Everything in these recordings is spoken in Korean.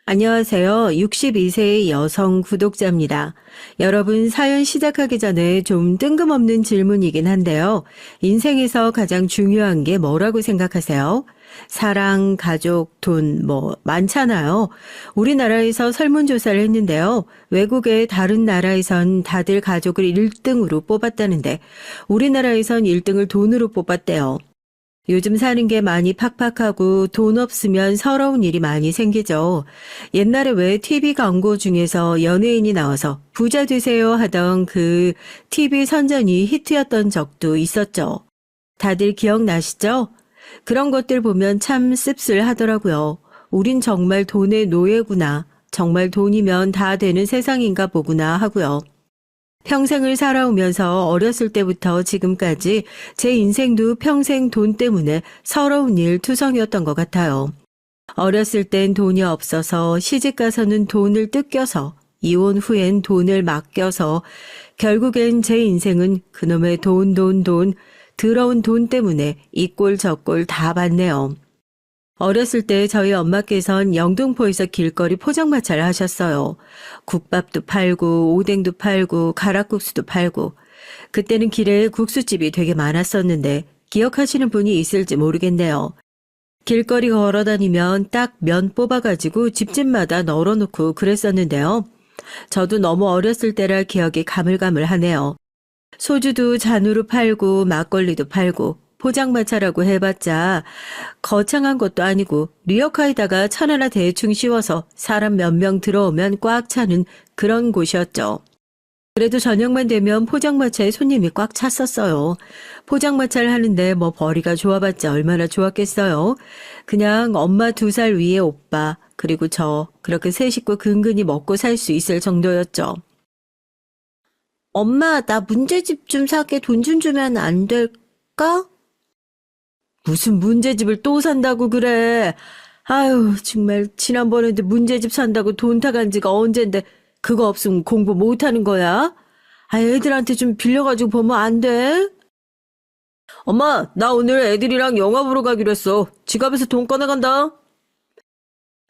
안녕하세요. 62세의 여성 구독자입니다. 여러분 사연 시작하기 전에 좀 뜬금없는 질문이긴 한데요. 인생에서 가장 중요한 게 뭐라고 생각하세요? 사랑, 가족, 돈, 많잖아요. 우리나라에서 설문조사를 했는데요. 외국의 다른 나라에선 다들 가족을 1등으로 뽑았다는데 우리나라에선 1등을 돈으로 뽑았대요. 요즘 사는 게 많이 팍팍하고 돈 없으면 서러운 일이 많이 생기죠. 옛날에 왜 TV 광고 중에서 연예인이 나와서 부자 되세요 하던 그 TV 선전이 히트였던 적도 있었죠. 다들 기억나시죠? 그런 것들 보면 참 씁쓸하더라고요. 우린 정말 돈의 노예구나. 정말 돈이면 다 되는 세상인가 보구나 하고요. 평생을 살아오면서 어렸을 때부터 지금까지 제 인생도 평생 돈 때문에 서러운 일 투성이었던 것 같아요. 어렸을 땐 돈이 없어서 시집가서는 돈을 뜯겨서 이혼 후엔 돈을 맡겨서 결국엔 제 인생은 그놈의 돈, 더러운 돈 때문에 이 꼴 저 꼴 다 봤네요. 어렸을 때 저희 엄마께선 영등포에서 길거리 포장마차를 하셨어요. 국밥도 팔고 오뎅도 팔고 가락국수도 팔고 그때는 길에 국수집이 되게 많았었는데 기억하시는 분이 있을지 모르겠네요. 길거리 걸어다니면 딱 면 뽑아가지고 집집마다 널어놓고 그랬었는데요. 저도 너무 어렸을 때라 기억이 가물가물하네요. 소주도 잔으로 팔고 막걸리도 팔고 포장마차라고 해봤자 거창한 것도 아니고 리어카에다가 천 하나 대충 씌워서 사람 몇 명 들어오면 꽉 차는 그런 곳이었죠. 그래도 저녁만 되면 포장마차에 손님이 꽉 찼었어요. 포장마차를 하는데 벌이가 좋아봤자 얼마나 좋았겠어요. 그냥 엄마 2살 위에 오빠 그리고 저 그렇게 세 식구 근근히 먹고 살 수 있을 정도였죠. 엄마, 나 문제집 좀 사게 돈 좀 주면 안 될까? 무슨 문제집을 또 산다고 그래. 아유, 정말 지난번에도 문제집 산다고 돈 타간 지가 언젠데 그거 없으면 공부 못하는 거야? 아, 애들한테 좀 빌려가지고 보면 안 돼? 엄마, 나 오늘 애들이랑 영화 보러 가기로 했어. 지갑에서 돈 꺼내간다.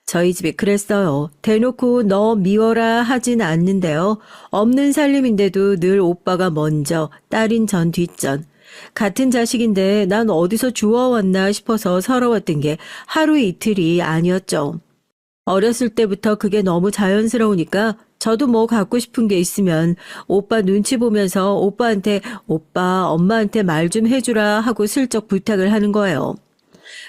저희 집이 그랬어요. 대놓고 너 미워라 하진 않는데요. 없는 살림인데도 늘 오빠가 먼저, 딸인 전 뒷전. 같은 자식인데 난 어디서 주워왔나 싶어서 서러웠던 게 하루 이틀이 아니었죠. 어렸을 때부터 그게 너무 자연스러우니까 저도 갖고 싶은 게 있으면 오빠 눈치 보면서 오빠한테 오빠 엄마한테 말 좀 해주라 하고 슬쩍 부탁을 하는 거예요.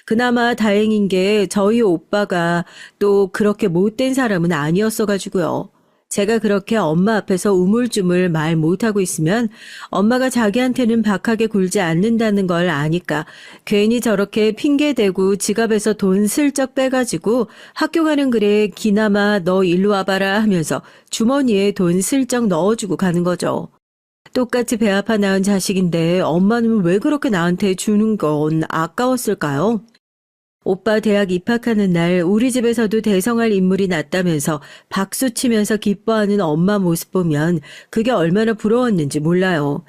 그나마 다행인 게 저희 오빠가 또 그렇게 못된 사람은 아니었어가지고요. 제가 그렇게 엄마 앞에서 우물쭈물 말 못하고 있으면 엄마가 자기한테는 박하게 굴지 않는다는 걸 아니까 괜히 저렇게 핑계대고 지갑에서 돈 슬쩍 빼가지고 학교 가는 길에 기나마 너 일로 와봐라 하면서 주머니에 돈 슬쩍 넣어주고 가는 거죠. 똑같이 배 아파 낳은 자식인데 엄마는 왜 그렇게 나한테 주는 건 아까웠을까요? 오빠 대학 입학하는 날 우리 집에서도 대성할 인물이 났다면서 박수치면서 기뻐하는 엄마 모습 보면 그게 얼마나 부러웠는지 몰라요.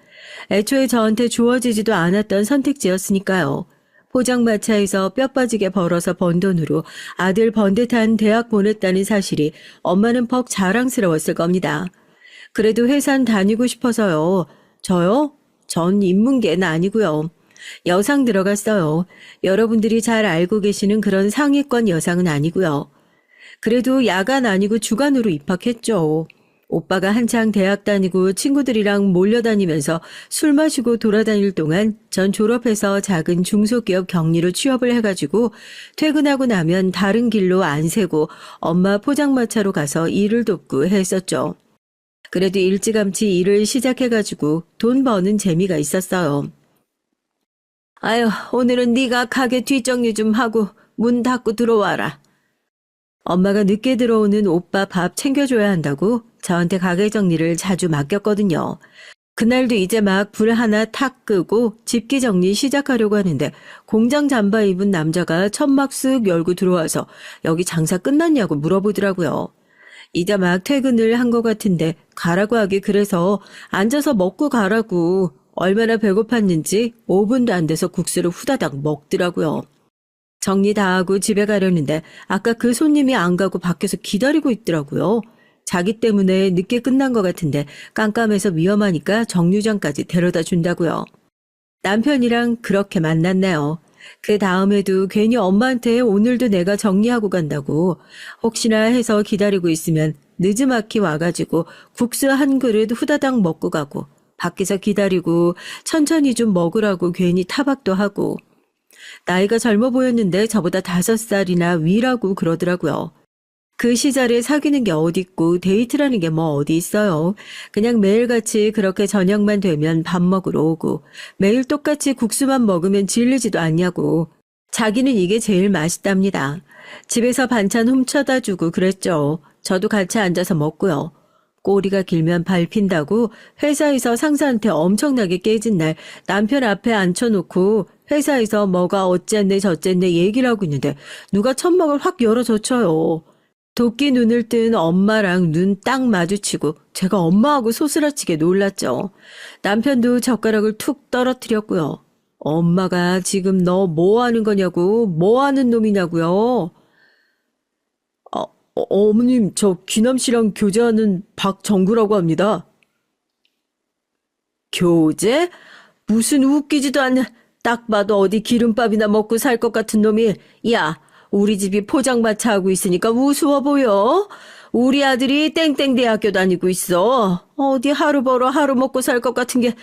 애초에 저한테 주어지지도 않았던 선택지였으니까요. 포장마차에서 뼈 빠지게 벌어서 번 돈으로 아들 번듯한 대학 보냈다는 사실이 엄마는 퍽 자랑스러웠을 겁니다. 그래도 회사는 다니고 싶어서요. 저요? 전 인문계는 아니고요. 여상 들어갔어요. 여러분들이 잘 알고 계시는 그런 상위권 여상은 아니고요. 그래도 야간 아니고 주간으로 입학했죠. 오빠가 한창 대학 다니고 친구들이랑 몰려다니면서 술 마시고 돌아다닐 동안 전 졸업해서 작은 중소기업 경리로 취업을 해가지고 퇴근하고 나면 다른 길로 안 새고 엄마 포장마차로 가서 일을 돕고 했었죠. 그래도 일찌감치 일을 시작해가지고 돈 버는 재미가 있었어요. 아유, 오늘은 네가 가게 뒷정리 좀 하고 문 닫고 들어와라. 엄마가 늦게 들어오는 오빠 밥 챙겨줘야 한다고 저한테 가게 정리를 자주 맡겼거든요. 그날도 이제 막 불 하나 탁 끄고 집기 정리 시작하려고 하는데 공장 잠바 입은 남자가 천막 쓱 열고 들어와서 여기 장사 끝났냐고 물어보더라고요. 이제 막 퇴근을 한 것 같은데 가라고 하기 그래서 앉아서 먹고 가라고 얼마나 배고팠는지 5분도 안 돼서 국수를 후다닥 먹더라고요. 정리 다 하고 집에 가려는데 아까 그 손님이 안 가고 밖에서 기다리고 있더라고요. 자기 때문에 늦게 끝난 것 같은데 깜깜해서 위험하니까 정류장까지 데려다 준다고요. 남편이랑 그렇게 만났네요. 그 다음에도 괜히 엄마한테 오늘도 내가 정리하고 간다고 혹시나 해서 기다리고 있으면 느지막이 와가지고 국수 한 그릇 후다닥 먹고 가고 밖에서 기다리고 천천히 좀 먹으라고 괜히 타박도 하고 나이가 젊어 보였는데 저보다 5살이나 위라고 그러더라고요. 그 시절에 사귀는 게 어딨고 데이트라는 게 뭐 어디 있어요. 그냥 매일같이 그렇게 저녁만 되면 밥 먹으러 오고 매일 똑같이 국수만 먹으면 질리지도 않냐고. 자기는 이게 제일 맛있답니다. 집에서 반찬 훔쳐다 주고 그랬죠. 저도 같이 앉아서 먹고요. 꼬리가 길면 밟힌다고 회사에서 상사한테 엄청나게 깨진 날 남편 앞에 앉혀놓고 회사에서 뭐가 어쨌네 저쨌네 얘기를 하고 있는데 누가 천막을 확 열어젖혀요. 도끼 눈을 뜬 엄마랑 눈 딱 마주치고 제가 엄마하고 소스라치게 놀랐죠. 남편도 젓가락을 툭 떨어뜨렸고요. 엄마가 지금 너 뭐 하는 거냐고, 뭐 하는 놈이냐고요. 어머님, 저 귀남 씨랑 교제하는 박정구라고 합니다. 교제? 무슨 웃기지도 않는, 딱 봐도 어디 기름밥이나 먹고 살 것 같은 놈이, 야, 우리 집이 포장마차 하고 있으니까 우스워 보여. 우리 아들이 땡땡대학교 다니고 있어. 어디 하루 벌어 하루 먹고 살 것 같은 게,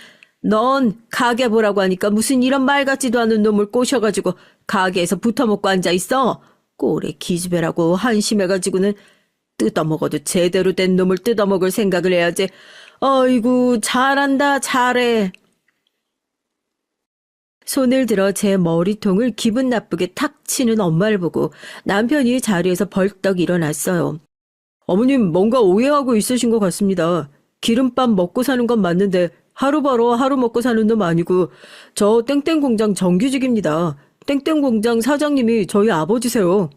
넌 가게 보라고 하니까 무슨 이런 말 같지도 않은 놈을 꼬셔가지고 가게에서 붙어먹고 앉아있어. 꼴에 기집애라고 한심해가지고는 뜯어먹어도 제대로 된 놈을 뜯어먹을 생각을 해야지. 아이고 잘한다 잘해. 손을 들어 제 머리통을 기분 나쁘게 탁 치는 엄마를 보고 남편이 자리에서 벌떡 일어났어요. 어머님 뭔가 오해하고 있으신 것 같습니다. 기름밥 먹고 사는 건 맞는데 하루 벌어 하루 먹고 사는 놈 아니고 저 땡땡공장 정규직입니다. 땡땡공장 사장님이 저희 아버지세요.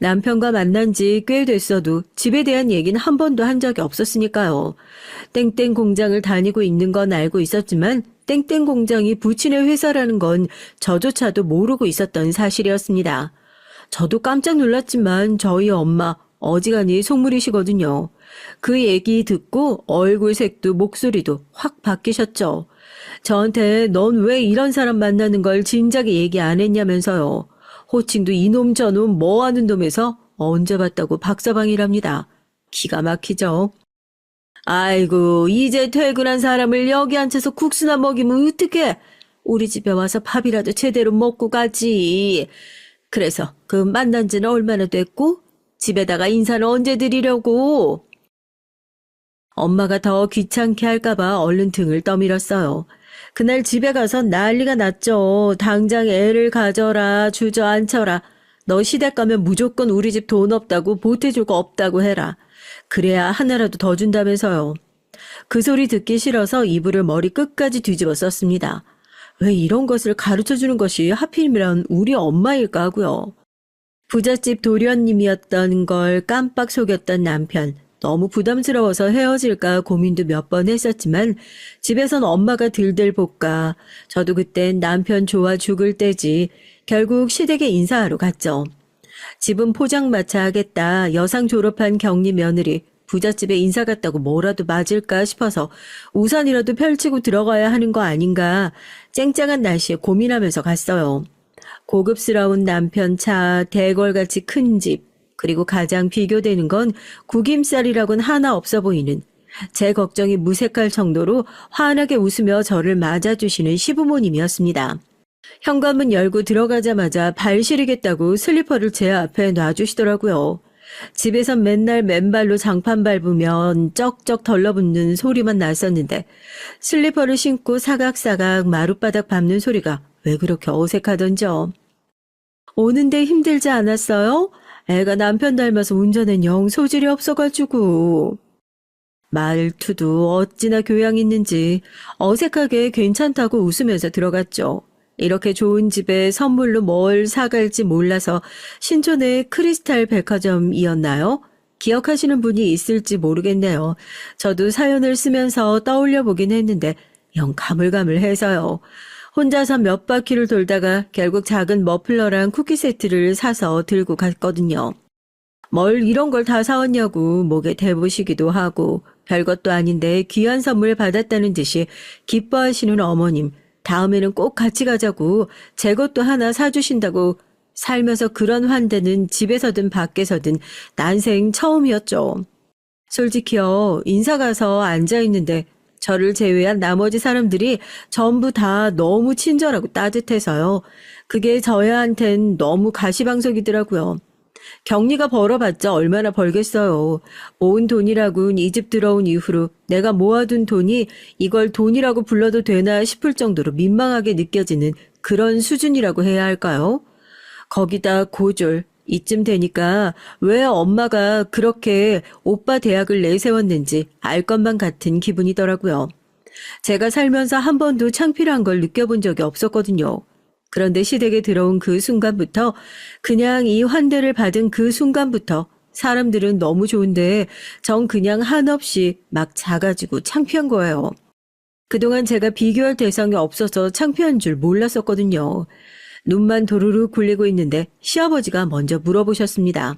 남편과 만난 지 꽤 됐어도 집에 대한 얘기는 한 번도 한 적이 없었으니까요. 땡땡 공장을 다니고 있는 건 알고 있었지만 땡땡 공장이 부친의 회사라는 건 저조차도 모르고 있었던 사실이었습니다. 저도 깜짝 놀랐지만 저희 엄마 어지간히 속물이시거든요. 그 얘기 듣고 얼굴색도 목소리도 확 바뀌셨죠. 저한테 넌 왜 이런 사람 만나는 걸 진작에 얘기 안 했냐면서요. 호칭도 이놈 저놈 뭐하는 놈에서 언제 봤다고 박서방이랍니다. 기가 막히죠. 아이고 이제 퇴근한 사람을 여기 앉혀서 국수나 먹이면 어떡해. 우리 집에 와서 밥이라도 제대로 먹고 가지. 그래서 그 만난 지는 얼마나 됐고 집에다가 인사는 언제 드리려고. 엄마가 더 귀찮게 할까봐 얼른 등을 떠밀었어요. 그날 집에 가서 난리가 났죠. 당장 애를 가져라, 주저앉혀라. 너 시댁 가면 무조건 우리 집 돈 없다고 보태줄 거 없다고 해라. 그래야 하나라도 더 준다면서요. 그 소리 듣기 싫어서 이불을 머리 끝까지 뒤집어 썼습니다. 왜 이런 것을 가르쳐주는 것이 하필이면 우리 엄마일까 하고요. 부잣집 도련님이었던 걸 깜빡 속였던 남편. 너무 부담스러워서 헤어질까 고민도 몇 번 했었지만 집에선 엄마가 들들 볶아 저도 그땐 남편 좋아 죽을 때지 결국 시댁에 인사하러 갔죠. 집은 포장마차 하겠다 여상 졸업한 경리 며느리 부잣집에 인사 갔다고 뭐라도 맞을까 싶어서 우산이라도 펼치고 들어가야 하는 거 아닌가 쨍쨍한 날씨에 고민하면서 갔어요. 고급스러운 남편 차, 대궐같이 큰 집, 그리고 가장 비교되는 건 구김살이라곤 하나 없어 보이는 제 걱정이 무색할 정도로 환하게 웃으며 저를 맞아주시는 시부모님이었습니다. 현관문 열고 들어가자마자 발 시리겠다고 슬리퍼를 제 앞에 놔주시더라고요. 집에선 맨날 맨발로 장판 밟으면 쩍쩍 덜러붙는 소리만 났었는데 슬리퍼를 신고 사각사각 마룻바닥 밟는 소리가 왜 그렇게 어색하던지요. 오는데 힘들지 않았어요? 애가 남편 닮아서 운전엔 영 소질이 없어가지고. 말투도 어찌나 교양 있는지 어색하게 괜찮다고 웃으면서 들어갔죠. 이렇게 좋은 집에 선물로 뭘 사갈지 몰라서 신촌의 크리스탈 백화점이었나요? 기억하시는 분이 있을지 모르겠네요. 저도 사연을 쓰면서 떠올려 보긴 했는데 영 가물가물해서요. 혼자서 몇 바퀴를 돌다가 결국 작은 머플러랑 쿠키 세트를 사서 들고 갔거든요. 뭘 이런 걸 다 사왔냐고 목에 대보시기도 하고 별것도 아닌데 귀한 선물 받았다는 듯이 기뻐하시는 어머님. 다음에는 꼭 같이 가자고 제 것도 하나 사주신다고 살면서 그런 환대는 집에서든 밖에서든 난생 처음이었죠. 솔직히요, 인사 가서 앉아있는데 저를 제외한 나머지 사람들이 전부 다 너무 친절하고 따뜻해서요. 그게 저희한텐 너무 가시방석이더라고요. 격리가 벌어봤자 얼마나 벌겠어요. 모은 돈이라곤 이 집 들어온 이후로 내가 모아둔 돈이 이걸 돈이라고 불러도 되나 싶을 정도로 민망하게 느껴지는 그런 수준이라고 해야 할까요? 거기다 고졸. 이쯤 되니까 왜 엄마가 그렇게 오빠 대학을 내세웠는지 알 것만 같은 기분이더라고요. 제가 살면서 한 번도 창피한 걸 느껴본 적이 없었거든요. 그런데 시댁에 들어온 그 순간부터 그냥 이 환대를 받은 그 순간부터 사람들은 너무 좋은데 전 그냥 한없이 막 작아지고 창피한 거예요. 그동안 제가 비교할 대상이 없어서 창피한 줄 몰랐었거든요. 눈만 도루루 굴리고 있는데 시아버지가 먼저 물어보셨습니다.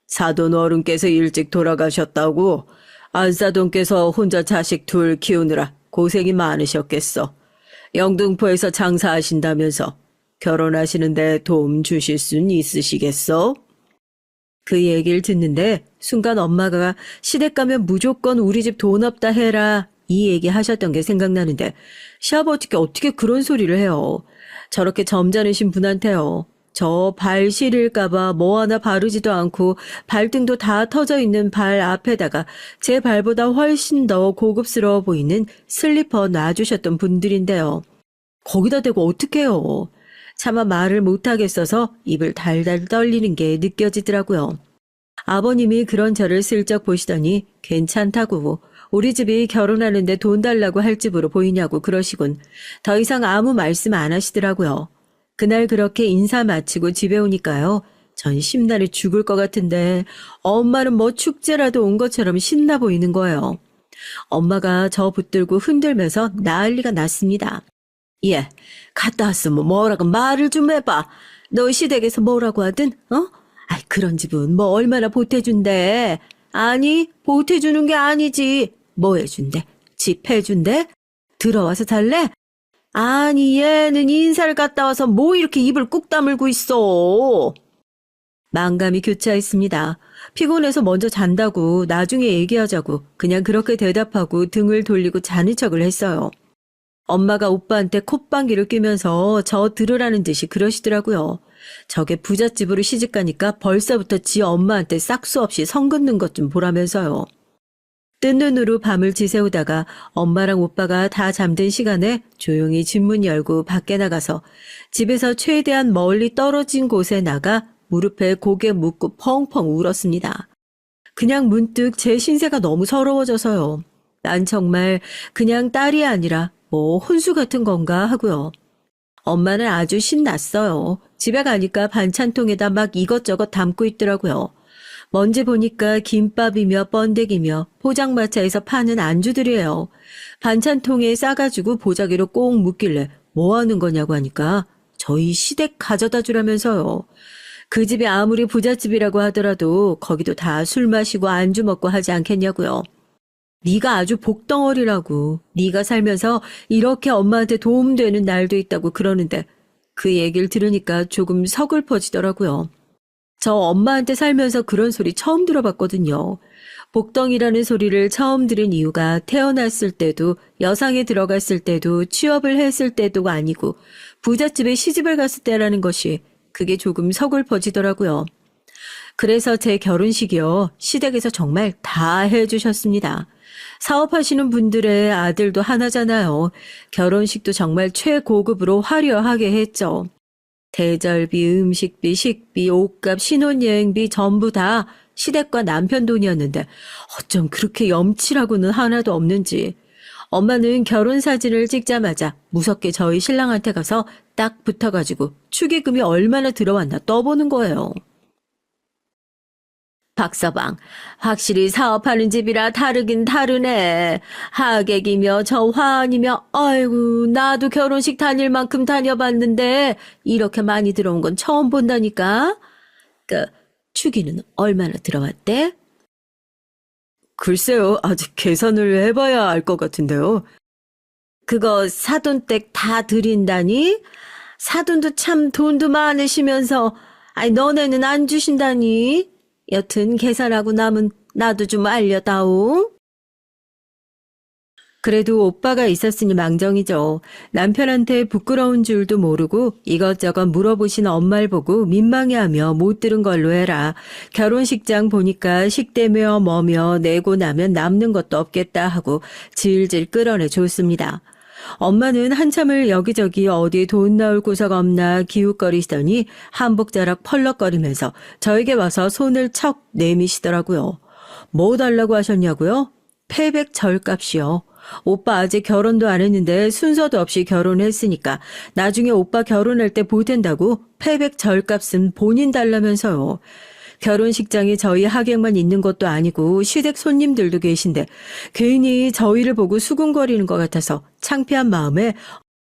사돈 어른께서 일찍 돌아가셨다고? 안사돈께서 혼자 자식 둘 키우느라 고생이 많으셨겠어. 영등포에서 장사하신다면서 결혼하시는데 도움 주실 순 있으시겠어? 그 얘기를 듣는데 순간 엄마가 시댁 가면 무조건 우리 집 돈 없다 해라 이 얘기 하셨던 게 생각나는데 시아버지께 어떻게 그런 소리를 해요. 저렇게 점잖으신 분한테요. 저 발 시릴까봐 뭐 하나 바르지도 않고 발등도 다 터져 있는 발 앞에다가 제 발보다 훨씬 더 고급스러워 보이는 슬리퍼 놔주셨던 분들인데요. 거기다 대고 어떡해요. 차마 말을 못하겠어서 입을 달달 떨리는 게 느껴지더라고요. 아버님이 그런 저를 슬쩍 보시더니 괜찮다고 우리 집이 결혼하는데 돈 달라고 할 집으로 보이냐고 그러시곤 더 이상 아무 말씀 안 하시더라고요. 그날 그렇게 인사 마치고 집에 오니까요. 전 심란해 죽을 것 같은데 엄마는 뭐 축제라도 온 것처럼 신나 보이는 거예요. 엄마가 저 붙들고 흔들면서 난리가 났습니다. 예, 갔다 왔으면 뭐라고 말을 좀 해봐. 너 시댁에서 뭐라고 하든, 어? 아이, 그런 집은 뭐 얼마나 보태준대. 아니, 보태주는 게 아니지. 뭐 해준대? 집 해준대? 들어와서 살래? 아니, 얘는 인사를 갔다 와서 뭐 이렇게 입을 꾹 다물고 있어. 만감이 교차했습니다. 피곤해서 먼저 잔다고 나중에 얘기하자고 그냥 그렇게 대답하고 등을 돌리고 자는 척을 했어요. 엄마가 오빠한테 콧방귀를 뀌면서 저 들으라는 듯이 그러시더라고요. 저게 부잣집으로 시집가니까 벌써부터 지 엄마한테 싹수 없이 성 긋는 것 좀 보라면서요. 뜬 눈으로 밤을 지새우다가 엄마랑 오빠가 다 잠든 시간에 조용히 집문 열고 밖에 나가서 집에서 최대한 멀리 떨어진 곳에 나가 무릎에 고개 묻고 펑펑 울었습니다. 그냥 문득 제 신세가 너무 서러워져서요. 난 정말 그냥 딸이 아니라 뭐 혼수 같은 건가 하고요. 엄마는 아주 신났어요. 집에 가니까 반찬통에다 막 이것저것 담고 있더라고요. 먼지 보니까 김밥이며 번데기며 포장마차에서 파는 안주들이에요. 반찬통에 싸가지고 보자기로 꼭 묻길래 뭐 하는 거냐고 하니까 저희 시댁 가져다 주라면서요. 그 집이 아무리 부잣집이라고 하더라도 거기도 다 술 마시고 안주 먹고 하지 않겠냐고요. 네가 아주 복덩어리라고. 네가 살면서 이렇게 엄마한테 도움되는 날도 있다고 그러는데 그 얘기를 들으니까 조금 서글퍼지더라고요. 저 엄마한테 살면서 그런 소리 처음 들어봤거든요. 복덩이라는 소리를 처음 들은 이유가 태어났을 때도 여상에 들어갔을 때도 취업을 했을 때도 아니고 부잣집에 시집을 갔을 때라는 것이 그게 조금 서글퍼지더라고요. 그래서 제 결혼식이요. 시댁에서 정말 다 해주셨습니다. 사업하시는 분들의 아들도 하나잖아요. 결혼식도 정말 최고급으로 화려하게 했죠. 대절비, 음식비, 식비, 옷값, 신혼여행비 전부 다 시댁과 남편 돈이었는데 어쩜 그렇게 염치라고는 하나도 없는지. 엄마는 결혼 사진을 찍자마자 무섭게 저희 신랑한테 가서 딱 붙어가지고 축의금이 얼마나 들어왔나 떠보는 거예요. 박서방, 확실히 사업하는 집이라 다르긴 다르네. 하객이며 저 화환이며, 아이고, 나도 결혼식 다닐 만큼 다녀봤는데, 이렇게 많이 들어온 건 처음 본다니까? 축의는 얼마나 들어왔대? 글쎄요, 아직 계산을 해봐야 알 것 같은데요. 그거 사돈댁 다 드린다니? 사돈도 참 돈도 많으시면서, 아니, 너네는 안 주신다니? 여튼 계산하고 남은 나도 좀 알려다오. 그래도 오빠가 있었으니 망정이죠. 남편한테 부끄러운 줄도 모르고 이것저것 물어보신 엄마를 보고 민망해하며 못 들은 걸로 해라. 결혼식장 보니까 식대며 뭐며 내고 나면 남는 것도 없겠다 하고 질질 끌어내 줬습니다. 엄마는 한참을 여기저기 어디 돈 나올 구석 없나 기웃거리시더니 한복자락 펄럭거리면서 저에게 와서 손을 척 내미시더라고요. 뭐 달라고 하셨냐고요? 패백 절값이요. 오빠 아직 결혼도 안 했는데 순서도 없이 결혼했으니까 나중에 오빠 결혼할 때 보탠다고 패백 절값은 본인 달라면서요. 결혼식장에 저희 하객만 있는 것도 아니고 시댁 손님들도 계신데 괜히 저희를 보고 수군거리는 것 같아서 창피한 마음에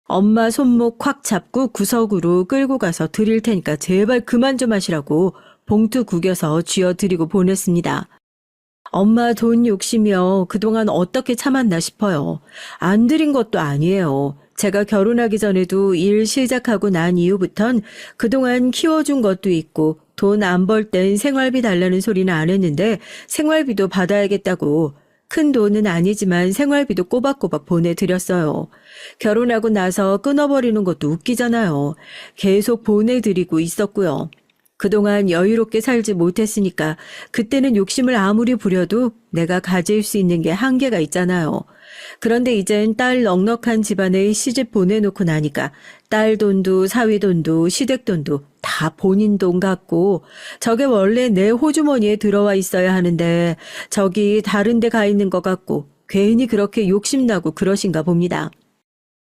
엄마 손목 확 잡고 구석으로 끌고 가서 드릴 테니까 제발 그만 좀 하시라고 봉투 구겨서 쥐어드리고 보냈습니다. 엄마 돈 욕심이요. 그동안 어떻게 참았나 싶어요. 안 드린 것도 아니에요. 제가 결혼하기 전에도 일 시작하고 난 이후부턴 그동안 키워준 것도 있고 돈 안 벌 땐 생활비 달라는 소리는 안 했는데 생활비도 받아야겠다고 큰 돈은 아니지만 생활비도 꼬박꼬박 보내드렸어요. 결혼하고 나서 끊어버리는 것도 웃기잖아요. 계속 보내드리고 있었고요. 그동안 여유롭게 살지 못했으니까 그때는 욕심을 아무리 부려도 내가 가질 수 있는 게 한계가 있잖아요. 그런데 이젠 딸 넉넉한 집안에 시집 보내놓고 나니까 딸 돈도 사위 돈도 시댁 돈도 다 본인 돈 같고 저게 원래 내 호주머니에 들어와 있어야 하는데 저기 다른 데 가 있는 것 같고 괜히 그렇게 욕심나고 그러신가 봅니다.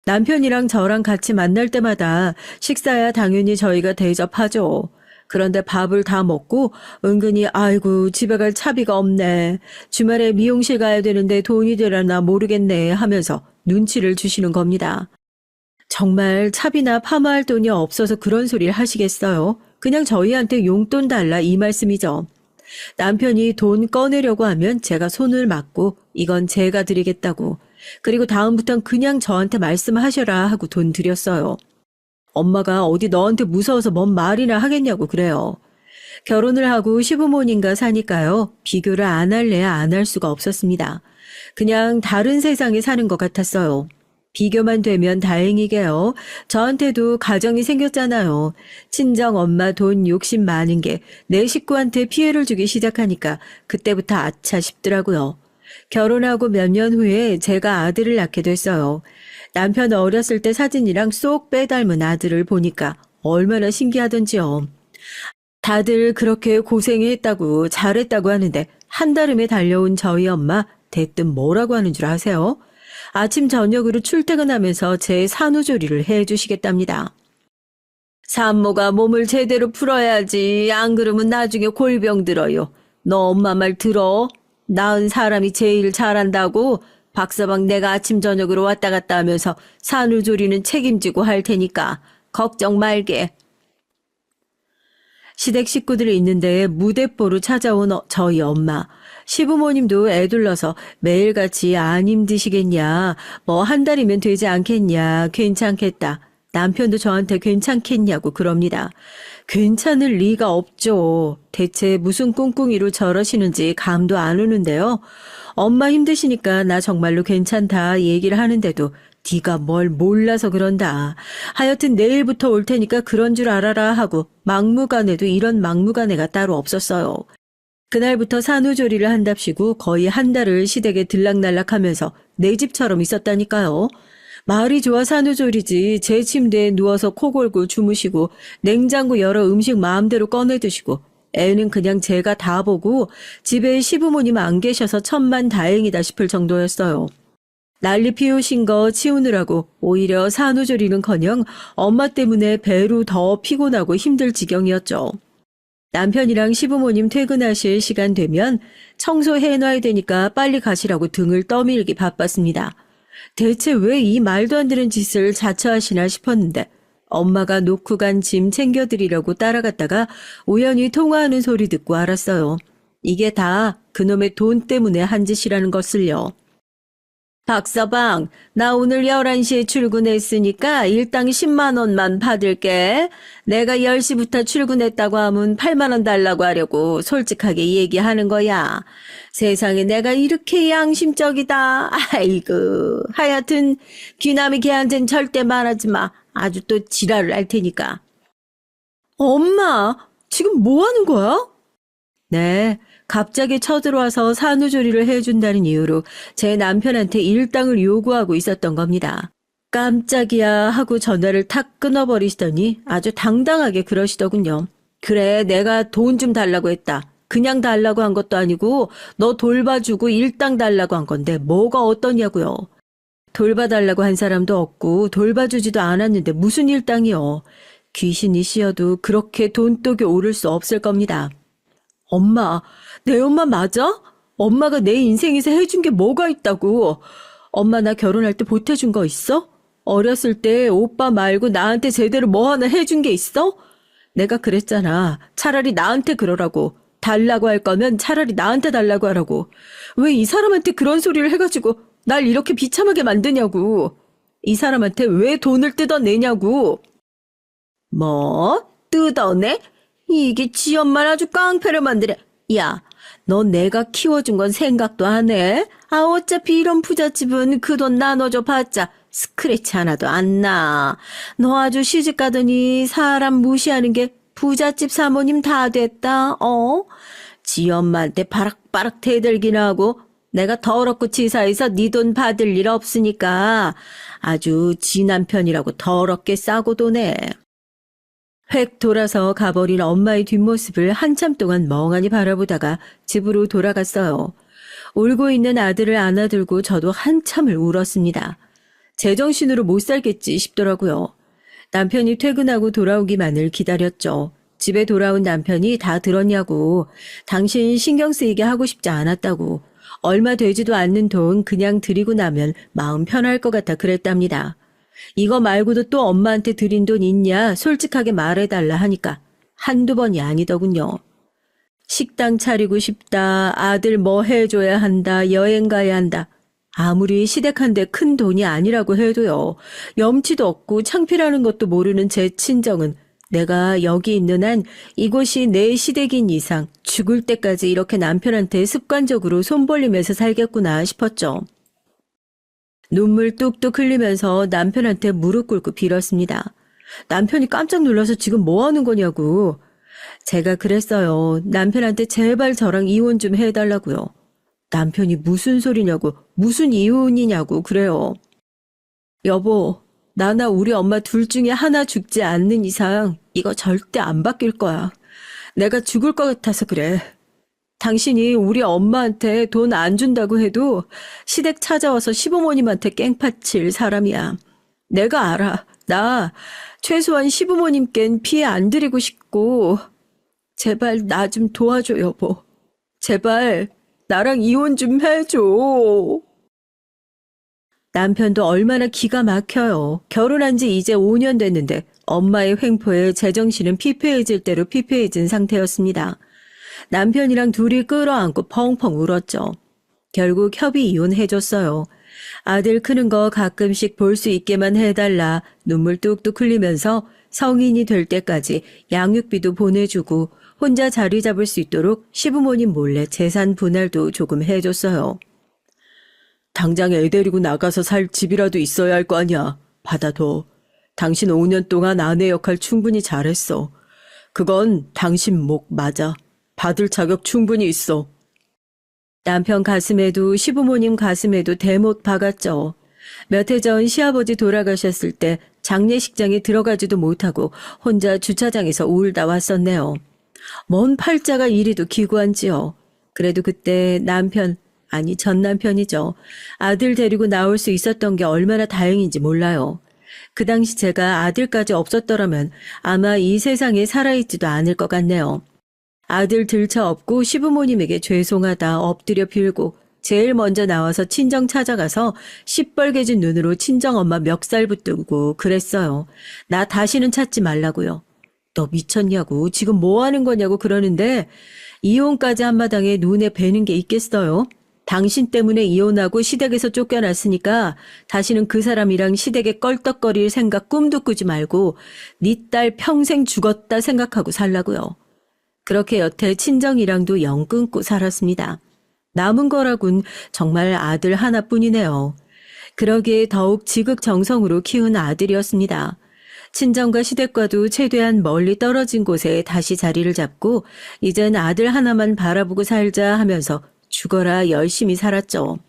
남편이랑 저랑 같이 만날 때마다 식사야 당연히 저희가 대접하죠. 그런데 밥을 다 먹고 은근히 아이고 집에 갈 차비가 없네. 주말에 미용실 가야 되는데 돈이 되려나 모르겠네 하면서 눈치를 주시는 겁니다. 정말 차비나 파마할 돈이 없어서 그런 소리를 하시겠어요? 그냥 저희한테 용돈 달라 이 말씀이죠. 남편이 돈 꺼내려고 하면 제가 손을 맞고 이건 제가 드리겠다고. 그리고 다음부턴 그냥 저한테 말씀하셔라 하고 돈 드렸어요. 엄마가 어디 너한테 무서워서 뭔 말이나 하겠냐고 그래요. 결혼을 하고 시부모님과 사니까요. 비교를 안 할래야 안 할 수가 없었습니다. 그냥 다른 세상에 사는 것 같았어요. 비교만 되면 다행이게요. 저한테도 가정이 생겼잖아요. 친정 엄마 돈 욕심 많은 게 내 식구한테 피해를 주기 시작하니까 그때부터 아차 싶더라고요. 결혼하고 몇 년 후에 제가 아들을 낳게 됐어요. 남편 어렸을 때 사진이랑 쏙 빼닮은 아들을 보니까 얼마나 신기하던지요. 다들 그렇게 고생했다고 잘했다고 하는데 한달음에 달려온 저희 엄마 대뜸 뭐라고 하는 줄 아세요? 아침 저녁으로 출퇴근하면서 제 산후조리를 해주시겠답니다. 산모가 몸을 제대로 풀어야지 안 그러면 나중에 골병 들어요. 너 엄마 말 들어? 낳은 사람이 제일 잘한다고? 박서방 내가 아침 저녁으로 왔다 갔다 하면서 산후조리는 책임지고 할 테니까 걱정 말게. 시댁 식구들이 있는데 무대뽀로 찾아온 저희 엄마. 시부모님도 애둘러서 매일같이 안 힘드시겠냐. 뭐 한 달이면 되지 않겠냐. 괜찮겠다. 남편도 저한테 괜찮겠냐고 그럽니다. 괜찮을 리가 없죠. 대체 무슨 꿍꿍이로 저러시는지 감도 안 오는데요. 엄마 힘드시니까 나 정말로 괜찮다 얘기를 하는데도 네가 뭘 몰라서 그런다. 하여튼 내일부터 올 테니까 그런 줄 알아라 하고 막무가내도 이런 막무가내가 따로 없었어요. 그날부터 산후조리를 한답시고 거의 한 달을 시댁에 들락날락하면서 내 집처럼 있었다니까요. 말이 좋아 산후조리지 제 침대에 누워서 코 골고 주무시고 냉장고 열어 음식 마음대로 꺼내 드시고 애는 그냥 제가 다 보고 집에 시부모님 안 계셔서 천만다행이다 싶을 정도였어요. 난리 피우신 거 치우느라고 오히려 산후조리는커녕 엄마 때문에 배로 더 피곤하고 힘들 지경이었죠. 남편이랑 시부모님 퇴근하실 시간 되면 청소해놔야 되니까 빨리 가시라고 등을 떠밀기 바빴습니다. 대체 왜 이 말도 안 되는 짓을 자처하시나 싶었는데 엄마가 놓고 간 짐 챙겨드리려고 따라갔다가 우연히 통화하는 소리 듣고 알았어요. 이게 다 그놈의 돈 때문에 한 짓이라는 것을요. 박서방, 나 오늘 11시에 출근했으니까 일당 10만 원만 받을게. 내가 10시부터 출근했다고 하면 8만 원 달라고 하려고 솔직하게 얘기하는 거야. 세상에 내가 이렇게 양심적이다. 아이고, 하여튼 귀남이 걔한텐 절대 말하지 마. 아주 또 지랄을 할 테니까. 엄마, 지금 뭐 하는 거야? 네, 갑자기 쳐들어와서 산후조리를 해준다는 이유로 제 남편한테 일당을 요구하고 있었던 겁니다. 깜짝이야 하고 전화를 탁 끊어버리시더니 아주 당당하게 그러시더군요. 그래, 내가 돈 좀 달라고 했다. 그냥 달라고 한 것도 아니고 너 돌봐주고 일당 달라고 한 건데 뭐가 어떠냐고요. 돌봐달라고 한 사람도 없고 돌봐주지도 않았는데 무슨 일당이요. 귀신이 씌어도 그렇게 돈독이 오를 수 없을 겁니다. 엄마, 내 엄마 맞아? 엄마가 내 인생에서 해준 게 뭐가 있다고. 엄마 나 결혼할 때 보태준 거 있어? 어렸을 때 오빠 말고 나한테 제대로 뭐 하나 해준 게 있어? 내가 그랬잖아. 차라리 나한테 그러라고. 달라고 할 거면 차라리 나한테 달라고 하라고. 왜 이 사람한테 그런 소리를 해가지고 날 이렇게 비참하게 만드냐고. 이 사람한테 왜 돈을 뜯어내냐고. 뭐? 뜯어내? 이게 지 엄마를 아주 깡패를 만드래. 야, 너 내가 키워준 건 생각도 안 해? 아, 어차피 이런 부잣집은 그 돈 나눠줘 봤자 스크래치 하나도 안 나. 너 아주 시집 가더니 사람 무시하는 게 부잣집 사모님 다 됐다, 어? 지 엄마한테 바락바락 대들기나 하고 내가 더럽고 치사해서 네 돈 받을 일 없으니까 아주 지 남편이라고 더럽게 싸고 도네. 획 돌아서 가버린 엄마의 뒷모습을 한참 동안 멍하니 바라보다가 집으로 돌아갔어요. 울고 있는 아들을 안아들고 저도 한참을 울었습니다. 제정신으로 못 살겠지 싶더라고요. 남편이 퇴근하고 돌아오기만을 기다렸죠. 집에 돌아온 남편이 다 들었냐고, 당신 신경 쓰이게 하고 싶지 않았다고, 얼마 되지도 않는 돈 그냥 드리고 나면 마음 편할 것 같아 그랬답니다. 이거 말고도 또 엄마한테 드린 돈 있냐 솔직하게 말해달라 하니까 한두 번이 아니더군요. 식당 차리고 싶다, 아들 뭐 해줘야 한다, 여행 가야 한다. 아무리 시댁한데 큰 돈이 아니라고 해도요. 염치도 없고 창피라는 것도 모르는 제 친정은 내가 여기 있는 한 이곳이 내 시댁인 이상 죽을 때까지 이렇게 남편한테 습관적으로 손 벌리면서 살겠구나 싶었죠. 눈물 뚝뚝 흘리면서 남편한테 무릎 꿇고 빌었습니다. 남편이 깜짝 놀라서 지금 뭐 하는 거냐고. 제가 그랬어요. 남편한테 제발 저랑 이혼 좀 해달라고요. 남편이 무슨 소리냐고, 무슨 이혼이냐고 그래요. 여보, 나나 우리 엄마 둘 중에 하나 죽지 않는 이상 이거 절대 안 바뀔 거야. 내가 죽을 것 같아서 그래. 당신이 우리 엄마한테 돈 안 준다고 해도 시댁 찾아와서 시부모님한테 깽판칠 사람이야. 내가 알아. 나 최소한 시부모님껜 피해 안 드리고 싶고 제발 나 좀 도와줘 여보. 제발 나랑 이혼 좀 해줘. 남편도 얼마나 기가 막혀요. 결혼한 지 이제 5년 됐는데 엄마의 횡포에 제정신은 피폐해질 대로 피폐해진 상태였습니다. 남편이랑 둘이 끌어안고 펑펑 울었죠. 결국 협의 이혼해줬어요. 아들 크는 거 가끔씩 볼 수 있게만 해달라 눈물 뚝뚝 흘리면서 성인이 될 때까지 양육비도 보내주고 혼자 자리 잡을 수 있도록 시부모님 몰래 재산 분할도 조금 해줬어요. 당장 애 데리고 나가서 살 집이라도 있어야 할 거 아니야. 받아둬. 당신 5년 동안 아내 역할 충분히 잘했어. 그건 당신 목 맞아. 받을 자격 충분히 있어. 남편 가슴에도 시부모님 가슴에도 대못 박았죠. 몇 해 전 시아버지 돌아가셨을 때 장례식장에 들어가지도 못하고 혼자 주차장에서 울다 왔었네요. 먼 팔자가 이리도 기구한지요. 그래도 그때 남편, 아니 전 남편이죠. 아들 데리고 나올 수 있었던 게 얼마나 다행인지 몰라요. 그 당시 제가 아들까지 없었더라면 아마 이 세상에 살아있지도 않을 것 같네요. 아들 들쳐업고 시부모님에게 죄송하다 엎드려 빌고 제일 먼저 나와서 친정 찾아가서 시뻘개진 눈으로 친정엄마 멱살 붙들고 그랬어요. 나 다시는 찾지 말라고요. 너 미쳤냐고, 지금 뭐 하는 거냐고 그러는데 이혼까지 한마당에 눈에 뵈는 게 있겠어요? 당신 때문에 이혼하고 시댁에서 쫓겨났으니까 다시는 그 사람이랑 시댁에 껄떡거릴 생각 꿈도 꾸지 말고 네 딸 평생 죽었다 생각하고 살라고요. 그렇게 여태 친정이랑도 영 끊고 살았습니다. 남은 거라곤 정말 아들 하나뿐이네요. 그러기에 더욱 지극정성으로 키운 아들이었습니다. 친정과 시댁과도 최대한 멀리 떨어진 곳에 다시 자리를 잡고 이젠 아들 하나만 바라보고 살자 하면서 죽어라 열심히 살았죠.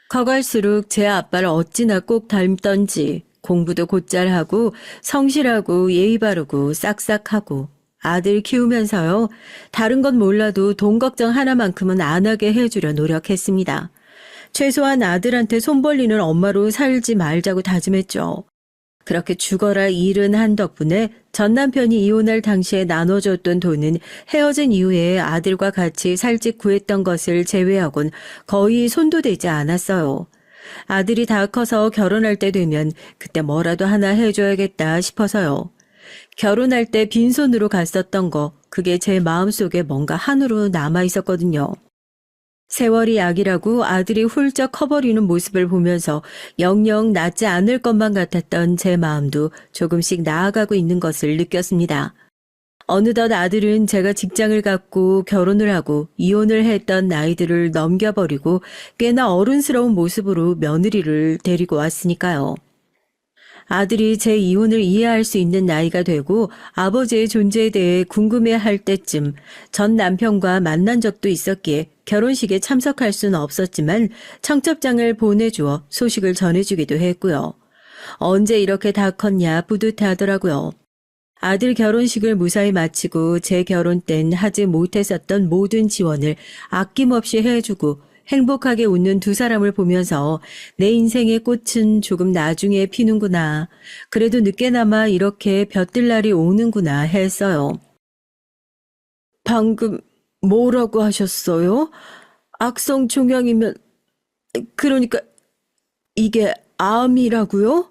커갈수록 제 아빠를 어찌나 꼭 닮던지 공부도 곧잘 하고 성실하고 예의 바르고 싹싹하고 아들 키우면서요. 다른 건 몰라도 돈 걱정 하나만큼은 안 하게 해주려 노력했습니다. 최소한 아들한테 손 벌리는 엄마로 살지 말자고 다짐했죠. 그렇게 죽어라 일은 한 덕분에 전 남편이 이혼할 당시에 나눠줬던 돈은 헤어진 이후에 아들과 같이 살 집 구했던 것을 제외하곤 거의 손도 대지 않았어요. 아들이 다 커서 결혼할 때 되면 그때 뭐라도 하나 해줘야겠다 싶어서요. 결혼할 때 빈손으로 갔었던 거, 그게 제 마음속에 뭔가 한으로 남아있었거든요. 세월이 약이라고 아들이 훌쩍 커버리는 모습을 보면서 영영 낫지 않을 것만 같았던 제 마음도 조금씩 나아가고 있는 것을 느꼈습니다. 어느덧 아들은 제가 직장을 갖고 결혼을 하고 이혼을 했던 나이들을 넘겨버리고 꽤나 어른스러운 모습으로 며느리를 데리고 왔으니까요. 아들이 제 이혼을 이해할 수 있는 나이가 되고 아버지의 존재에 대해 궁금해할 때쯤 전 남편과 만난 적도 있었기에 결혼식에 참석할 수는 없었지만 청첩장을 보내주어 소식을 전해주기도 했고요. 언제 이렇게 다 컸냐 뿌듯하더라고요. 아들 결혼식을 무사히 마치고 제 결혼 땐 하지 못했었던 모든 지원을 아낌없이 해주고 행복하게 웃는 두 사람을 보면서 내 인생의 꽃은 조금 나중에 피는구나. 그래도 늦게나마 이렇게 볕들 날이 오는구나 했어요. 방금 뭐라고 하셨어요? 악성 종양이면 그러니까 이게 암이라고요?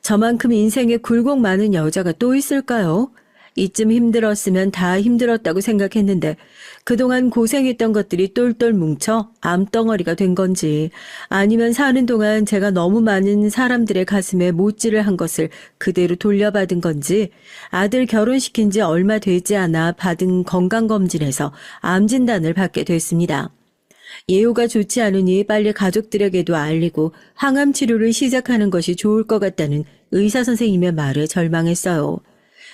저만큼 인생에 굴곡 많은 여자가 또 있을까요? 이쯤 힘들었으면 다 힘들었다고 생각했는데 그동안 고생했던 것들이 똘똘 뭉쳐 암덩어리가 된 건지 아니면 사는 동안 제가 너무 많은 사람들의 가슴에 못질을 한 것을 그대로 돌려받은 건지 아들 결혼시킨 지 얼마 되지 않아 받은 건강검진에서 암 진단을 받게 됐습니다. 예후가 좋지 않으니 빨리 가족들에게도 알리고 항암 치료를 시작하는 것이 좋을 것 같다는 의사 선생님의 말에 절망했어요.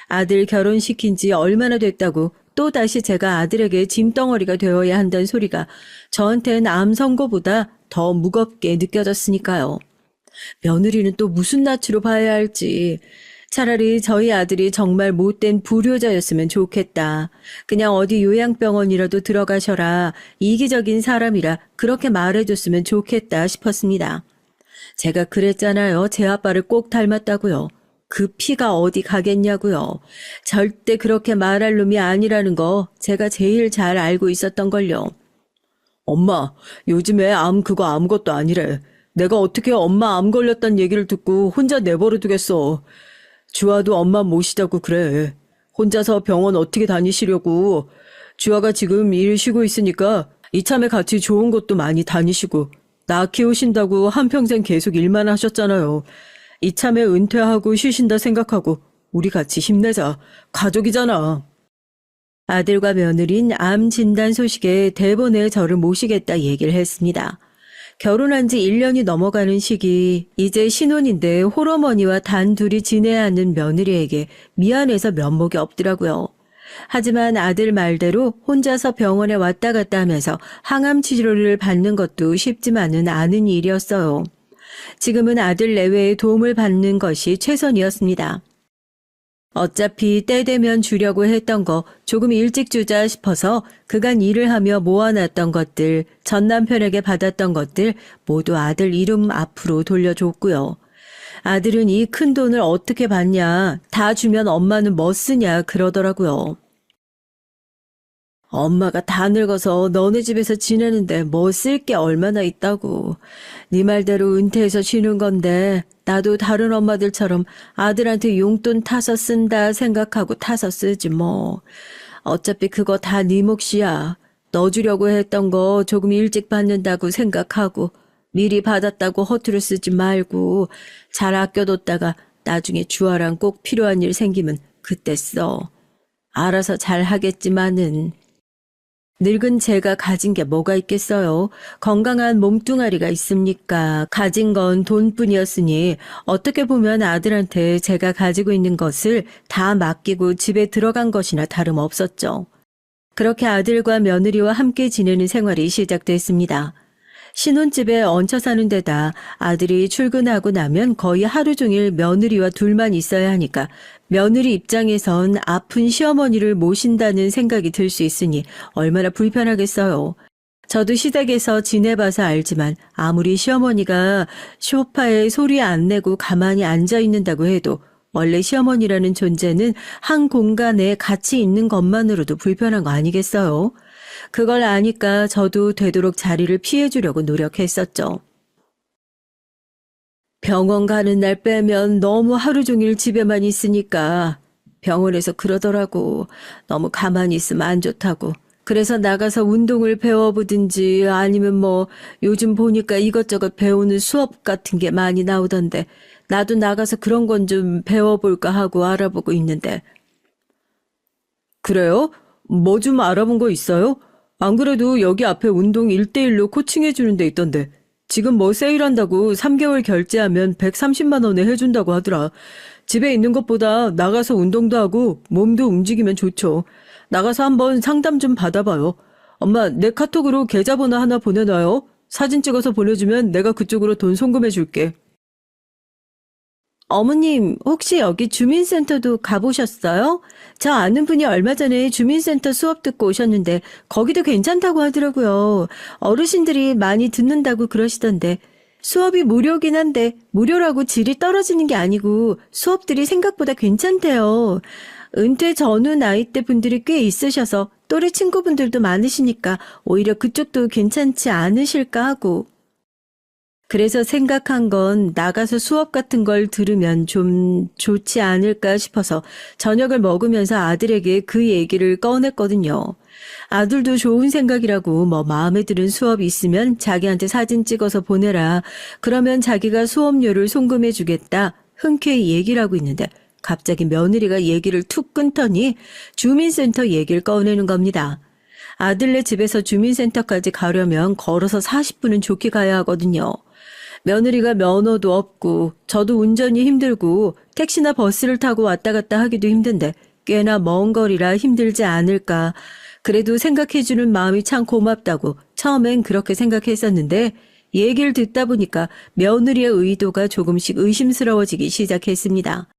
아들 결혼시킨 지 얼마나 됐다고 또다시 제가 아들에게 짐덩어리가 되어야 한다는 소리가 저한테는 암 선고보다 더 무겁게 느껴졌으니까요. 며느리는 또 무슨 낯으로 봐야 할지. 차라리 저희 아들이 정말 못된 불효자였으면 좋겠다. 그냥 어디 요양병원이라도 들어가셔라. 이기적인 사람이라 그렇게 말해줬으면 좋겠다 싶었습니다. 제가 그랬잖아요. 제 아빠를 꼭 닮았다고요. 그 피가 어디 가겠냐고요. 절대 그렇게 말할 놈이 아니라는 거 제가 제일 잘 알고 있었던걸요. 엄마, 요즘에 암 그거 아무것도 아니래. 내가 어떻게 엄마 암 걸렸단 얘기를 듣고 혼자 내버려 두겠어. 주아도 엄마 모시자고 그래. 혼자서 병원 어떻게 다니시려고. 주아가 지금 일 쉬고 있으니까 이참에 같이 좋은 곳도 많이 다니시고. 나 키우신다고 한평생 계속 일만 하셨잖아요. 이참에 은퇴하고 쉬신다 생각하고 우리 같이 힘내자. 가족이잖아. 아들과 며느린 암 진단 소식에 대본에 저를 모시겠다 얘기를 했습니다. 결혼한 지 1년이 넘어가는 시기, 이제 신혼인데 홀어머니와 단둘이 지내야 하는 며느리에게 미안해서 면목이 없더라고요. 하지만 아들 말대로 혼자서 병원에 왔다 갔다 하면서 항암 치료를 받는 것도 쉽지만은 않은 일이었어요. 지금은 아들 내외의 도움을 받는 것이 최선이었습니다. 어차피 때 되면 주려고 했던 거 조금 일찍 주자 싶어서 그간 일을 하며 모아놨던 것들, 전 남편에게 받았던 것들 모두 아들 이름 앞으로 돌려줬고요. 아들은 이 큰 돈을 어떻게 받냐, 다 주면 엄마는 뭐 쓰냐 그러더라고요. 엄마가 다 늙어서 너네 집에서 지내는데 뭐 쓸 게 얼마나 있다고. 네 말대로 은퇴해서 쉬는 건데 나도 다른 엄마들처럼 아들한테 용돈 타서 쓴다 생각하고 타서 쓰지 뭐. 어차피 그거 다 네 몫이야. 너 주려고 했던 거 조금 일찍 받는다고 생각하고 미리 받았다고 허투루 쓰지 말고 잘 아껴뒀다가 나중에 주아랑 꼭 필요한 일 생기면 그때 써. 알아서 잘 하겠지만은 늙은 제가 가진 게 뭐가 있겠어요. 건강한 몸뚱아리가 있습니까? 가진 건 돈뿐이었으니 어떻게 보면 아들한테 제가 가지고 있는 것을 다 맡기고 집에 들어간 것이나 다름없었죠. 그렇게 아들과 며느리와 함께 지내는 생활이 시작됐습니다. 신혼집에 얹혀 사는 데다 아들이 출근하고 나면 거의 하루 종일 며느리와 둘만 있어야 하니까 며느리 입장에선 아픈 시어머니를 모신다는 생각이 들 수 있으니 얼마나 불편하겠어요. 저도 시댁에서 지내봐서 알지만 아무리 시어머니가 소파에 소리 안 내고 가만히 앉아 있는다고 해도 원래 시어머니라는 존재는 한 공간에 같이 있는 것만으로도 불편한 거 아니겠어요? 그걸 아니까 저도 되도록 자리를 피해주려고 노력했었죠. 병원 가는 날 빼면 너무 하루 종일 집에만 있으니까 병원에서 그러더라고. 너무 가만히 있으면 안 좋다고. 그래서 나가서 운동을 배워보든지 아니면 뭐 요즘 보니까 이것저것 배우는 수업 같은 게 많이 나오던데 나도 나가서 그런 건 좀 배워볼까 하고 알아보고 있는데. 그래요? 뭐 좀 알아본 거 있어요? 안 그래도 여기 앞에 운동 1대1로 코칭해 주는 데 있던데. 지금 뭐 세일한다고 3개월 결제하면 130만 원에 해준다고 하더라. 집에 있는 것보다 나가서 운동도 하고 몸도 움직이면 좋죠. 나가서 한번 상담 좀 받아봐요. 엄마, 내 카톡으로 계좌번호 하나 보내놔요. 사진 찍어서 보내주면 내가 그쪽으로 돈 송금해 줄게. 어머님, 혹시 여기 주민센터도 가보셨어요? 저 아는 분이 얼마 전에 주민센터 수업 듣고 오셨는데 거기도 괜찮다고 하더라고요. 어르신들이 많이 듣는다고 그러시던데 수업이 무료긴 한데 무료라고 질이 떨어지는 게 아니고 수업들이 생각보다 괜찮대요. 은퇴 전후 나이대 분들이 꽤 있으셔서 또래 친구분들도 많으시니까 오히려 그쪽도 괜찮지 않으실까 하고. 그래서 생각한 건 나가서 수업 같은 걸 들으면 좀 좋지 않을까 싶어서 저녁을 먹으면서 아들에게 그 얘기를 꺼냈거든요. 아들도 좋은 생각이라고 뭐 마음에 드는 수업이 있으면 자기한테 사진 찍어서 보내라. 그러면 자기가 수업료를 송금해 주겠다. 흔쾌히 얘기를 하고 있는데 갑자기 며느리가 얘기를 툭 끊더니 주민센터 얘기를 꺼내는 겁니다. 아들네 집에서 주민센터까지 가려면 걸어서 40분은 좋게 가야 하거든요. 며느리가 면허도 없고 저도 운전이 힘들고 택시나 버스를 타고 왔다 갔다 하기도 힘든데 꽤나 먼 거리라 힘들지 않을까. 그래도 생각해주는 마음이 참 고맙다고 처음엔 그렇게 생각했었는데 얘기를 듣다 보니까 며느리의 의도가 조금씩 의심스러워지기 시작했습니다.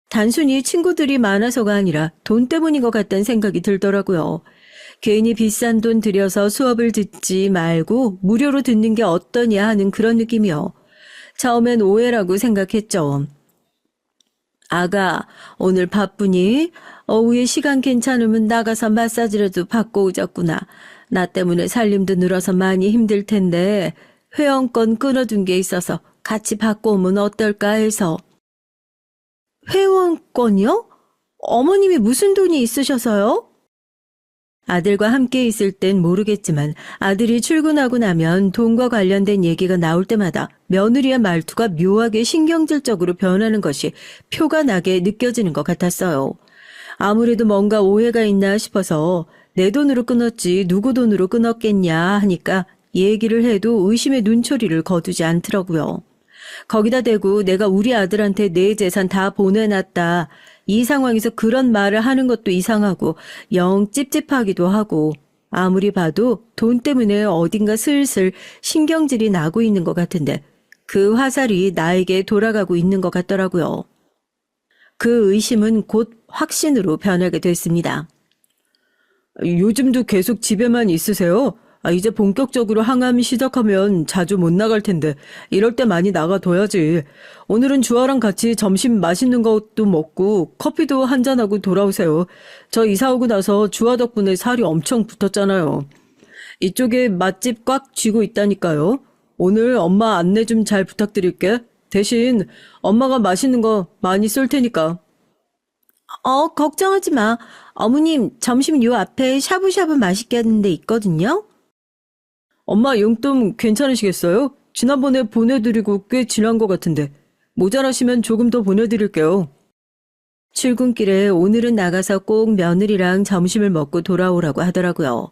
단순히 친구들이 많아서가 아니라 돈 때문인 것 같다는 생각이 들더라고요. 괜히 비싼 돈 들여서 수업을 듣지 말고 무료로 듣는 게 어떠냐 하는 그런 느낌이요. 처음엔 오해라고 생각했죠. 아가, 오늘 바쁘니? 오후에 시간 괜찮으면 나가서 마사지라도 받고 오자꾸나. 나 때문에 살림도 늘어서 많이 힘들 텐데 회원권 끊어둔 게 있어서 같이 받고 오면 어떨까 해서. 회원권이요? 어머님이 무슨 돈이 있으셔서요? 아들과 함께 있을 땐 모르겠지만 아들이 출근하고 나면 돈과 관련된 얘기가 나올 때마다 며느리의 말투가 묘하게 신경질적으로 변하는 것이 표가 나게 느껴지는 것 같았어요. 아무래도 뭔가 오해가 있나 싶어서 내 돈으로 끊었지 누구 돈으로 끊었겠냐 하니까 얘기를 해도 의심의 눈초리를 거두지 않더라고요. 거기다 대고 내가 우리 아들한테 내 재산 다 보내놨다. 이 상황에서 그런 말을 하는 것도 이상하고 영 찝찝하기도 하고 아무리 봐도 돈 때문에 어딘가 슬슬 신경질이 나고 있는 것 같은데 그 화살이 나에게 돌아가고 있는 것 같더라고요. 그 의심은 곧 확신으로 변하게 됐습니다. 요즘도 계속 집에만 있으세요? 이제 본격적으로 항암이 시작하면 자주 못 나갈 텐데 이럴 때 많이 나가둬야지. 오늘은 주아랑 같이 점심 맛있는 것도 먹고 커피도 한잔하고 돌아오세요. 저 이사 오고 나서 주아 덕분에 살이 엄청 붙었잖아요. 이쪽에 맛집 꽉 쥐고 있다니까요. 오늘 엄마 안내 좀 잘 부탁드릴게. 대신 엄마가 맛있는 거 많이 쏠 테니까. 걱정하지 마. 어머님, 점심 요 앞에 샤브샤브 맛있게 하는 데 있거든요. 엄마 용돈 괜찮으시겠어요? 지난번에 보내드리고 꽤 지난 것 같은데. 모자라시면 조금 더 보내드릴게요. 출근길에 오늘은 나가서 꼭 며느리랑 점심을 먹고 돌아오라고 하더라고요.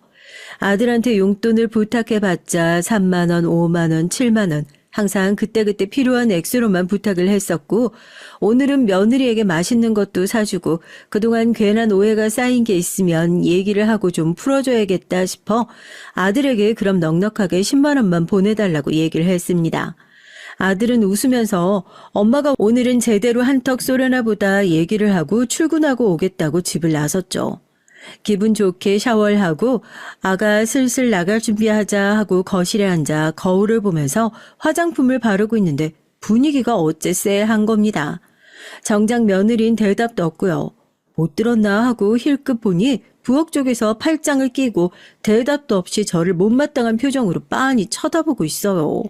아들한테 용돈을 부탁해봤자 3만 원, 5만 원, 7만 원 항상 그때그때 필요한 액수로만 부탁을 했었고 오늘은 며느리에게 맛있는 것도 사주고 그동안 괜한 오해가 쌓인 게 있으면 얘기를 하고 좀 풀어줘야겠다 싶어 아들에게 그럼 넉넉하게 10만 원만 보내달라고 얘기를 했습니다. 아들은 웃으면서 엄마가 오늘은 제대로 한턱 쏘려나 보다 얘기를 하고 출근하고 오겠다고 집을 나섰죠. 기분 좋게 샤워를 하고 아가 슬슬 나갈 준비하자 하고 거실에 앉아 거울을 보면서 화장품을 바르고 있는데 분위기가 어째 쎄한 겁니다. 정작 며느린 대답도 없고요. 못 들었나 하고 힐끗 보니 부엌 쪽에서 팔짱을 끼고 대답도 없이 저를 못마땅한 표정으로 빤히 쳐다보고 있어요.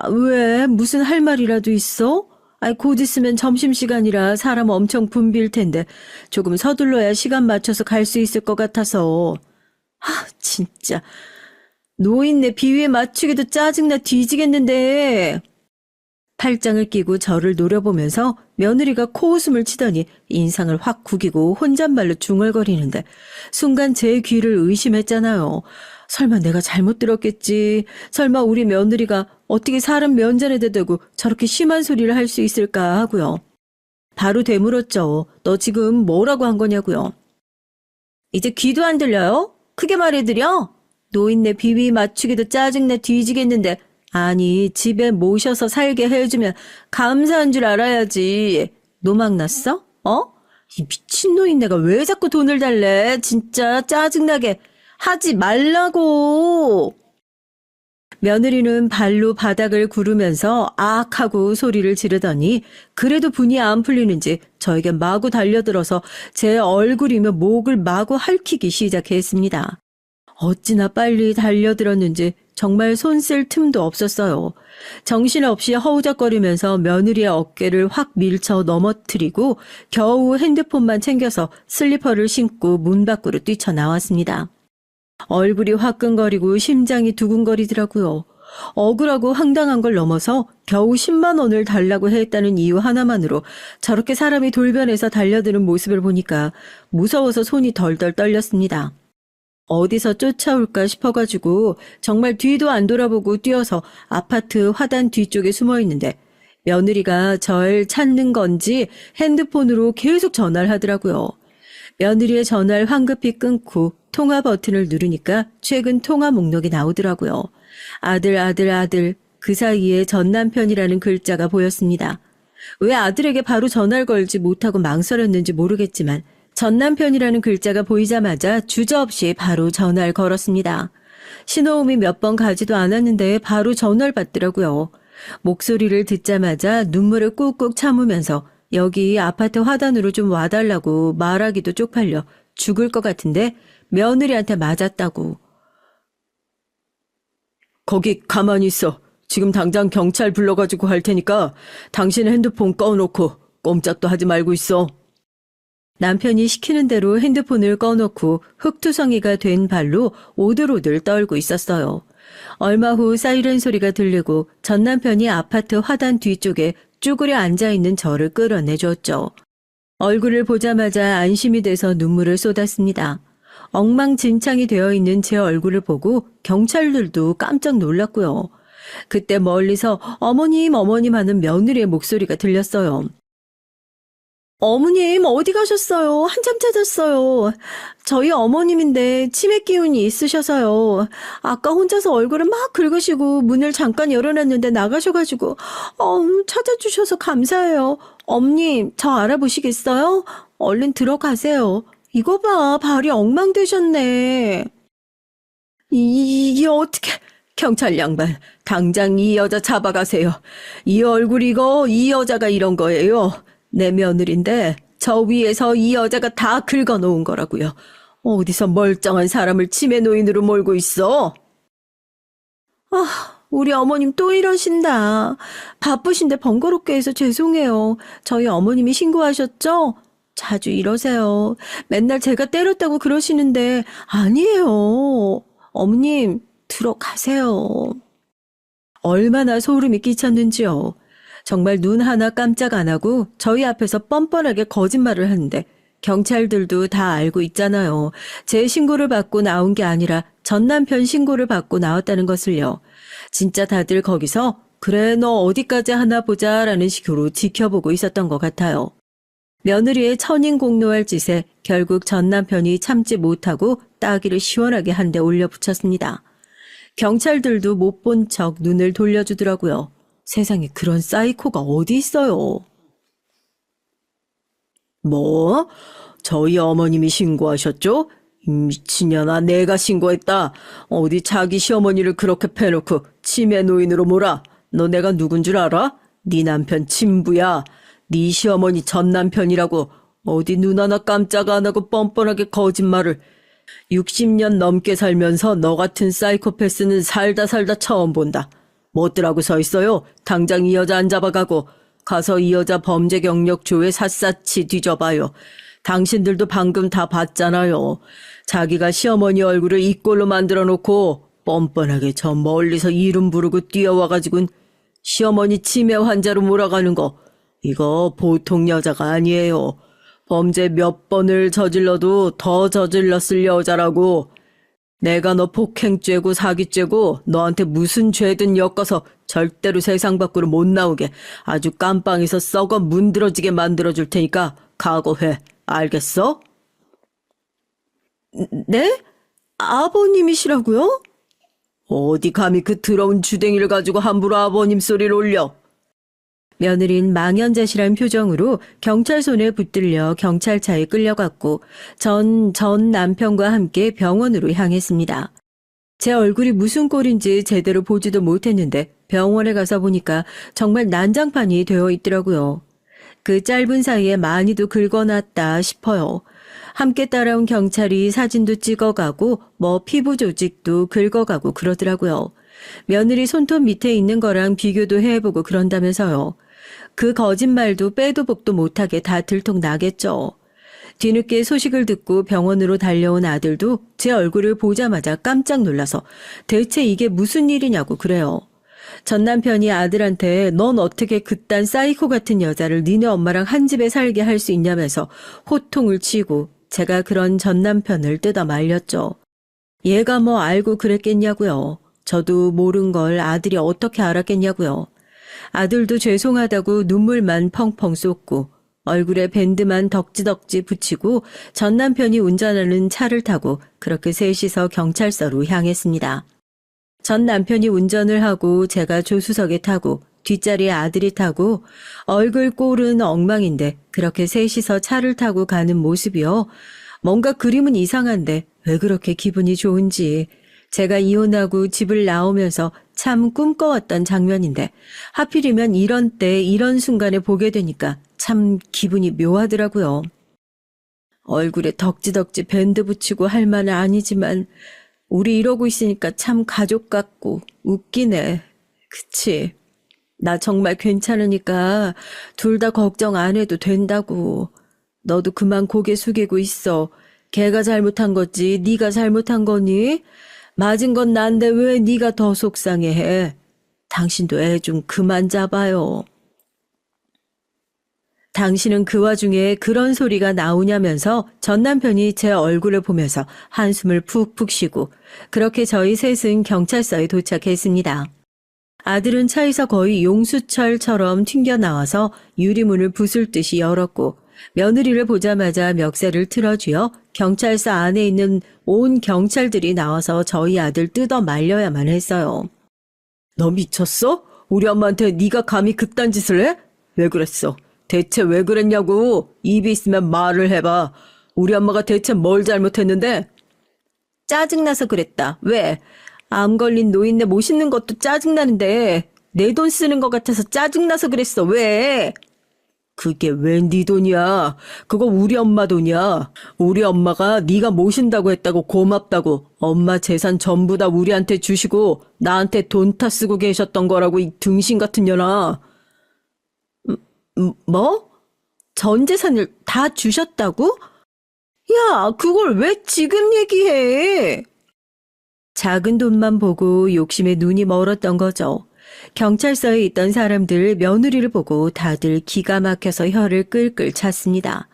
왜? 무슨 할 말이라도 있어? 곧 있으면 점심시간이라 사람 엄청 붐빌 텐데 조금 서둘러야 시간 맞춰서 갈 수 있을 것 같아서. 진짜. 노인네 비위에 맞추기도 짜증나 뒤지겠는데. 팔짱을 끼고 저를 노려보면서 며느리가 코웃음을 치더니 인상을 확 구기고 혼잣말로 중얼거리는데 순간 제 귀를 의심했잖아요. 설마 내가 잘못 들었겠지. 설마 우리 며느리가 어떻게 사람 면전에 대대고 저렇게 심한 소리를 할 수 있을까 하고요. 바로 되물었죠. 너 지금 뭐라고 한 거냐고요. 이제 귀도 안 들려요? 크게 말해드려. 노인네 비위 맞추기도 짜증나 뒤지겠는데 아니 집에 모셔서 살게 해주면 감사한 줄 알아야지. 노망났어? 이 미친 노인네가 왜 자꾸 돈을 달래. 진짜 짜증나게. 하지 말라고. 며느리는 발로 바닥을 구르면서 악 하고 소리를 지르더니 그래도 분이 안 풀리는지 저에게 마구 달려들어서 제 얼굴이며 목을 마구 핥히기 시작했습니다. 어찌나 빨리 달려들었는지 정말 손 쓸 틈도 없었어요. 정신없이 허우적거리면서 며느리의 어깨를 확 밀쳐 넘어뜨리고 겨우 핸드폰만 챙겨서 슬리퍼를 신고 문 밖으로 뛰쳐나왔습니다. 얼굴이 화끈거리고 심장이 두근거리더라고요. 억울하고 황당한 걸 넘어서 겨우 10만 원을 달라고 했다는 이유 하나만으로 저렇게 사람이 돌변해서 달려드는 모습을 보니까 무서워서 손이 덜덜 떨렸습니다. 어디서 쫓아올까 싶어가지고 정말 뒤도 안 돌아보고 뛰어서 아파트 화단 뒤쪽에 숨어 있는데 며느리가 절 찾는 건지 핸드폰으로 계속 전화를 하더라고요. 며느리의 전화를 황급히 끊고 통화 버튼을 누르니까 최근 통화 목록이 나오더라고요. 아들. 그 사이에 전 남편이라는 글자가 보였습니다. 왜 아들에게 바로 전화를 걸지 못하고 망설였는지 모르겠지만 전 남편이라는 글자가 보이자마자 주저없이 바로 전화를 걸었습니다. 신호음이 몇 번 가지도 않았는데 바로 전화를 받더라고요. 목소리를 듣자마자 눈물을 꾹꾹 참으면서 여기 아파트 화단으로 좀 와달라고 말하기도 쪽팔려 죽을 것 같은데 며느리한테 맞았다고. 거기 가만히 있어. 지금 당장 경찰 불러가지고 갈 테니까 당신 핸드폰 꺼놓고 꼼짝도 하지 말고 있어. 남편이 시키는 대로 핸드폰을 꺼놓고 흙투성이가 된 발로 오들오들 떨고 있었어요. 얼마 후 사이렌 소리가 들리고 전 남편이 아파트 화단 뒤쪽에 쭈그려 앉아있는 저를 끌어내줬죠. 얼굴을 보자마자 안심이 돼서 눈물을 쏟았습니다. 엉망진창이 되어 있는 제 얼굴을 보고 경찰들도 깜짝 놀랐고요. 그때 멀리서 어머님 하는 며느리의 목소리가 들렸어요. 어머님 어디 가셨어요? 한참 찾았어요. 저희 어머님인데 치매 기운이 있으셔서요. 아까 혼자서 얼굴을 막 긁으시고 문을 잠깐 열어놨는데 나가셔가지고 찾아주셔서 감사해요. 엄님 저 알아보시겠어요? 얼른 들어가세요. 이거 봐 발이 엉망되셨네. 이게 어떻게? 경찰 양반, 당장 이 여자 잡아가세요. 이 얼굴 이거 이 여자가 이런 거예요. 내 며느리인데 저 위에서 이 여자가 다 긁어놓은 거라고요. 어디서 멀쩡한 사람을 치매 노인으로 몰고 있어? 우리 어머님 또 이러신다. 바쁘신데 번거롭게 해서 죄송해요. 저희 어머님이 신고하셨죠? 자주 이러세요. 맨날 제가 때렸다고 그러시는데 아니에요. 어머님 들어가세요. 얼마나 소름이 끼쳤는지요. 정말 눈 하나 깜짝 안 하고 저희 앞에서 뻔뻔하게 거짓말을 하는데 경찰들도 다 알고 있잖아요. 제 신고를 받고 나온 게 아니라 전 남편 신고를 받고 나왔다는 것을요. 진짜 다들 거기서 그래 너 어디까지 하나 보자라는 식으로 지켜보고 있었던 것 같아요. 며느리의 천인공노할 짓에 결국 전 남편이 참지 못하고 따귀를 시원하게 한 대 올려붙였습니다. 경찰들도 못 본 척 눈을 돌려주더라고요. 세상에 그런 사이코가 어디 있어요. 뭐? 저희 어머님이 신고하셨죠? 미친년아, 내가 신고했다. 어디 자기 시어머니를 그렇게 패놓고 치매 노인으로 몰아. 너 내가 누군 줄 알아? 네 남편 친부야. 네 시어머니 전 남편이라고. 어디 눈 하나 깜짝 안 하고 뻔뻔하게 거짓말을. 60년 넘게 살면서 너 같은 사이코패스는 살다 처음 본다. 뭐더라고 서 있어요? 당장 이 여자 안 잡아가고 가서 이 여자 범죄 경력 조회 샅샅이 뒤져봐요. 당신들도 방금 다 봤잖아요. 자기가 시어머니 얼굴을 이 꼴로 만들어 놓고 뻔뻔하게 저 멀리서 이름 부르고 뛰어와가지고는 시어머니 치매 환자로 몰아가는 거. 이거 보통 여자가 아니에요. 범죄 몇 번을 저질러도 더 저질렀을 여자라고. 내가 너 폭행죄고 사기죄고 너한테 무슨 죄든 엮어서 절대로 세상 밖으로 못 나오게 아주 깜빵에서 썩어 문드러지게 만들어줄 테니까 각오해. 알겠어? 네? 아버님이시라고요? 어디 감히 그 더러운 주댕이를 가지고 함부로 아버님 소리를 올려. 며느린 망연자실한 표정으로 경찰 손에 붙들려 경찰차에 끌려갔고 전 남편과 함께 병원으로 향했습니다. 제 얼굴이 무슨 꼴인지 제대로 보지도 못했는데 병원에 가서 보니까 정말 난장판이 되어 있더라고요. 그 짧은 사이에 많이도 긁어놨다 싶어요. 함께 따라온 경찰이 사진도 찍어가고 뭐 피부 조직도 긁어가고 그러더라고요. 며느리 손톱 밑에 있는 거랑 비교도 해보고 그런다면서요. 그 거짓말도 빼도 복도 못하게 다 들통나겠죠. 뒤늦게 소식을 듣고 병원으로 달려온 아들도 제 얼굴을 보자마자 깜짝 놀라서 대체 이게 무슨 일이냐고 그래요. 전 남편이 아들한테 넌 어떻게 그딴 사이코 같은 여자를 니네 엄마랑 한 집에 살게 할 수 있냐면서 호통을 치고 제가 그런 전 남편을 뜯어 말렸죠. 얘가 뭐 알고 그랬겠냐고요. 저도 모른 걸 아들이 어떻게 알았겠냐고요. 아들도 죄송하다고 눈물만 펑펑 쏟고 얼굴에 밴드만 덕지덕지 붙이고 전 남편이 운전하는 차를 타고 그렇게 셋이서 경찰서로 향했습니다. 전 남편이 운전을 하고 제가 조수석에 타고 뒷자리에 아들이 타고 얼굴 꼴은 엉망인데 그렇게 셋이서 차를 타고 가는 모습이요. 뭔가 그림은 이상한데 왜 그렇게 기분이 좋은지 제가 이혼하고 집을 나오면서 참 꿈꿔왔던 장면인데 하필이면 이런 때 이런 순간에 보게 되니까 참 기분이 묘하더라고요. 얼굴에 덕지덕지 밴드 붙이고 할 말은 아니지만 우리 이러고 있으니까 참 가족 같고 웃기네. 그치? 나 정말 괜찮으니까 둘 다 걱정 안 해도 된다고. 너도 그만 고개 숙이고 있어. 걔가 잘못한 거지 네가 잘못한 거니? 맞은 건 난데 왜 네가 더 속상해해? 당신도 애 좀 그만 잡아요. 당신은 그 와중에 그런 소리가 나오냐면서 전 남편이 제 얼굴을 보면서 한숨을 푹푹 쉬고 그렇게 저희 셋은 경찰서에 도착했습니다. 아들은 차에서 거의 용수철처럼 튕겨나와서 유리문을 부술 듯이 열었고 며느리를 보자마자 멱살을 틀어쥐어 경찰서 안에 있는 온 경찰들이 나와서 저희 아들 뜯어 말려야만 했어요. 너 미쳤어? 우리 엄마한테 네가 감히 그딴 짓을 해? 왜 그랬어? 대체 왜 그랬냐고. 입이 있으면 말을 해봐. 우리 엄마가 대체 뭘 잘못했는데? 짜증나서 그랬다. 왜? 암 걸린 노인네 모시는 것도 짜증나는데 내 돈 쓰는 것 같아서 짜증나서 그랬어. 왜? 그게 왜 네 돈이야? 그거 우리 엄마 돈이야. 우리 엄마가 네가 모신다고 했다고 고맙다고 엄마 재산 전부 다 우리한테 주시고 나한테 돈 타 쓰고 계셨던 거라고 이 등신 같은 년아. 뭐? 전 재산을 다 주셨다고? 야, 그걸 왜 지금 얘기해? 작은 돈만 보고 욕심에 눈이 멀었던 거죠. 경찰서에 있던 사람들 며느리를 보고 다들 기가 막혀서 혀를 끌끌 찼습니다.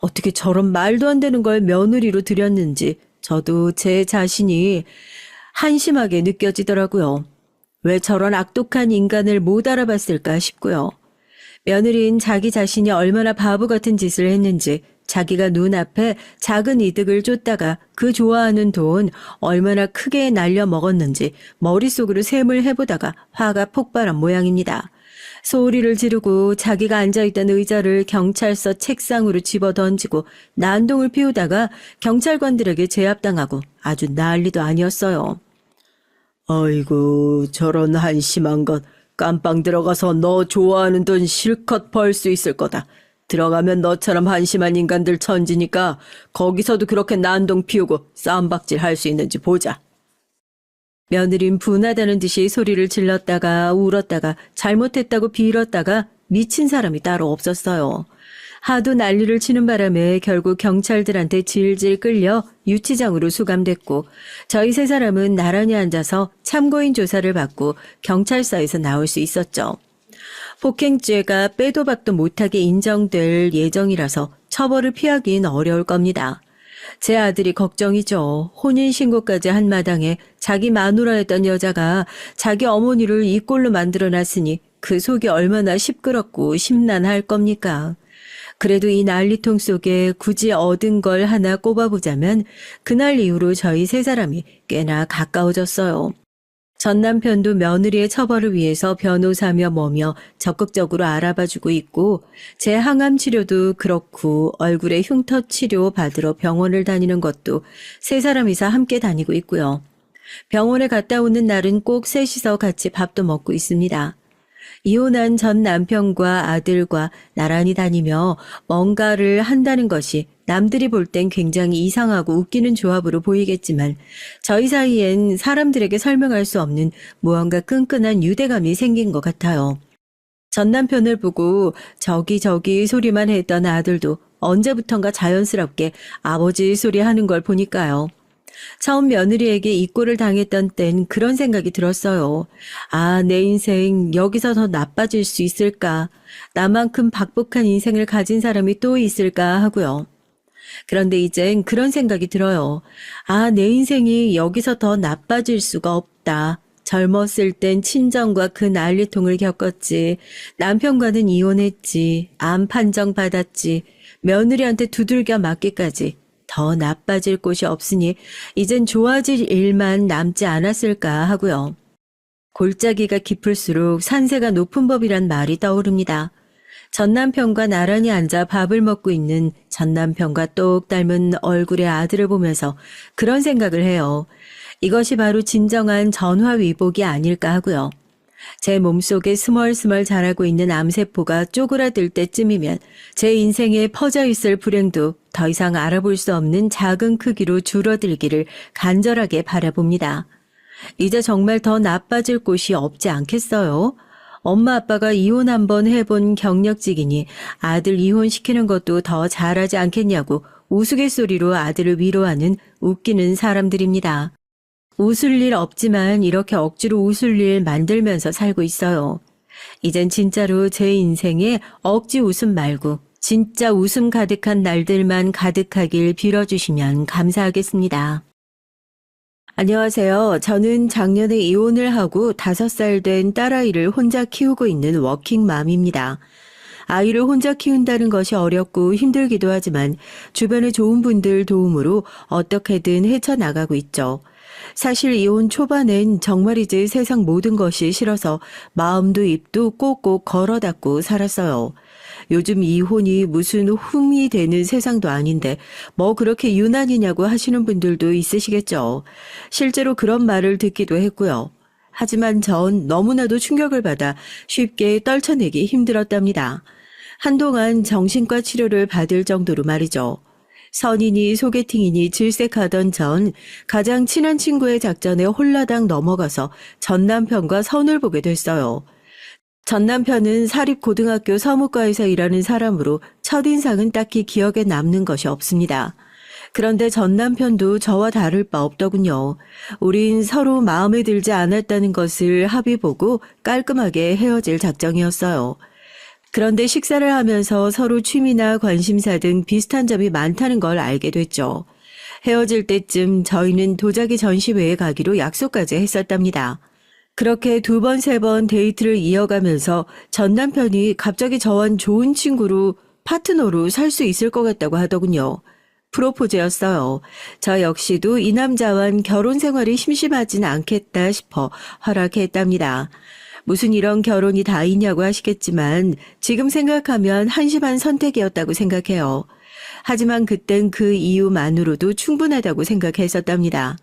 어떻게 저런 말도 안 되는 걸 며느리로 들였는지 저도 제 자신이 한심하게 느껴지더라고요. 왜 저런 악독한 인간을 못 알아봤을까 싶고요. 며느리는 자기 자신이 얼마나 바보 같은 짓을 했는지 자기가 눈앞에 작은 이득을 쫓다가 그 좋아하는 돈 얼마나 크게 날려 먹었는지 머릿속으로 셈을 해보다가 화가 폭발한 모양입니다. 소리를 지르고 자기가 앉아있던 의자를 경찰서 책상으로 집어던지고 난동을 피우다가 경찰관들에게 제압당하고 아주 난리도 아니었어요. 아이고 저런 한심한 것. 깜빵 들어가서 너 좋아하는 돈 실컷 벌 수 있을 거다. 들어가면 너처럼 한심한 인간들 천지니까 거기서도 그렇게 난동 피우고 쌈박질 할 수 있는지 보자. 며느린 분하다는 듯이 소리를 질렀다가 울었다가 잘못했다고 빌었다가 미친 사람이 따로 없었어요. 하도 난리를 치는 바람에 결국 경찰들한테 질질 끌려 유치장으로 수감됐고 저희 세 사람은 나란히 앉아서 참고인 조사를 받고 경찰서에서 나올 수 있었죠. 폭행죄가 빼도 박도 못하게 인정될 예정이라서 처벌을 피하긴 어려울 겁니다. 제 아들이 걱정이죠. 혼인신고까지 한 마당에 자기 마누라였던 여자가 자기 어머니를 이 꼴로 만들어놨으니 그 속이 얼마나 시끄럽고 심란할 겁니까? 그래도 이 난리통 속에 굳이 얻은 걸 하나 꼽아보자면 그날 이후로 저희 세 사람이 꽤나 가까워졌어요. 전 남편도 며느리의 처벌을 위해서 변호사며 뭐며 적극적으로 알아봐주고 있고 제 항암 치료도 그렇고 얼굴에 흉터 치료 받으러 병원을 다니는 것도 세 사람이서 함께 다니고 있고요. 병원에 갔다 오는 날은 꼭 셋이서 같이 밥도 먹고 있습니다. 이혼한 전 남편과 아들과 나란히 다니며 뭔가를 한다는 것이 남들이 볼 땐 굉장히 이상하고 웃기는 조합으로 보이겠지만 저희 사이엔 사람들에게 설명할 수 없는 무언가 끈끈한 유대감이 생긴 것 같아요. 전 남편을 보고 저기 소리만 했던 아들도 언제부턴가 자연스럽게 아버지 소리 하는 걸 보니까요. 처음 며느리에게 이 꼴을 당했던 땐 그런 생각이 들었어요. 아, 내 인생 여기서 더 나빠질 수 있을까? 나만큼 박복한 인생을 가진 사람이 또 있을까 하고요. 그런데 이젠 그런 생각이 들어요. 아, 내 인생이 여기서 더 나빠질 수가 없다. 젊었을 땐 친정과 그 난리통을 겪었지. 남편과는 이혼했지. 암 판정 받았지. 며느리한테 두들겨 맞기까지. 더 나빠질 곳이 없으니 이젠 좋아질 일만 남지 않았을까 하고요. 골짜기가 깊을수록 산세가 높은 법이란 말이 떠오릅니다. 전 남편과 나란히 앉아 밥을 먹고 있는 전 남편과 똑 닮은 얼굴의 아들을 보면서 그런 생각을 해요. 이것이 바로 진정한 전화위복이 아닐까 하고요. 제 몸속에 스멀스멀 자라고 있는 암세포가 쪼그라들 때쯤이면 제 인생에 퍼져 있을 불행도 더 이상 알아볼 수 없는 작은 크기로 줄어들기를 간절하게 바라봅니다. 이제 정말 더 나빠질 곳이 없지 않겠어요? 엄마 아빠가 이혼 한번 해본 경력직이니 아들 이혼시키는 것도 더 잘하지 않겠냐고 우스갯소리로 아들을 위로하는 웃기는 사람들입니다. 웃을 일 없지만 이렇게 억지로 웃을 일 만들면서 살고 있어요. 이젠 진짜로 제 인생에 억지 웃음 말고 진짜 웃음 가득한 날들만 가득하길 빌어주시면 감사하겠습니다. 안녕하세요. 저는 작년에 이혼을 하고 5살 된 딸아이를 혼자 키우고 있는 워킹맘입니다. 아이를 혼자 키운다는 것이 어렵고 힘들기도 하지만 주변의 좋은 분들 도움으로 어떻게든 헤쳐나가고 있죠. 사실 이혼 초반엔 정말이지 세상 모든 것이 싫어서 마음도 입도 꼭꼭 걸어 닫고 살았어요. 요즘 이혼이 무슨 흠이 되는 세상도 아닌데 뭐 그렇게 유난이냐고 하시는 분들도 있으시겠죠. 실제로 그런 말을 듣기도 했고요. 하지만 전 너무나도 충격을 받아 쉽게 떨쳐내기 힘들었답니다. 한동안 정신과 치료를 받을 정도로 말이죠. 선이니 소개팅이니 질색하던 전 가장 친한 친구의 작전에 홀라당 넘어가서 전 남편과 선을 보게 됐어요. 전 남편은 사립고등학교 서무과에서 일하는 사람으로 첫인상은 딱히 기억에 남는 것이 없습니다. 그런데 전 남편도 저와 다를 바 없더군요. 우린 서로 마음에 들지 않았다는 것을 합의 보고 깔끔하게 헤어질 작정이었어요. 그런데 식사를 하면서 서로 취미나 관심사 등 비슷한 점이 많다는 걸 알게 됐죠. 헤어질 때쯤 저희는 도자기 전시회에 가기로 약속까지 했었답니다. 그렇게 두 번, 세 번 데이트를 이어가면서 전 남편이 갑자기 저와 좋은 친구로 파트너로 살 수 있을 것 같다고 하더군요. 프로포즈였어요. 저 역시도 이 남자와 결혼 생활이 심심하진 않겠다 싶어 허락했답니다. 무슨 이런 결혼이 다 있냐고 하시겠지만 지금 생각하면 한심한 선택이었다고 생각해요. 하지만 그땐 그 이유만으로도 충분하다고 생각했었답니다.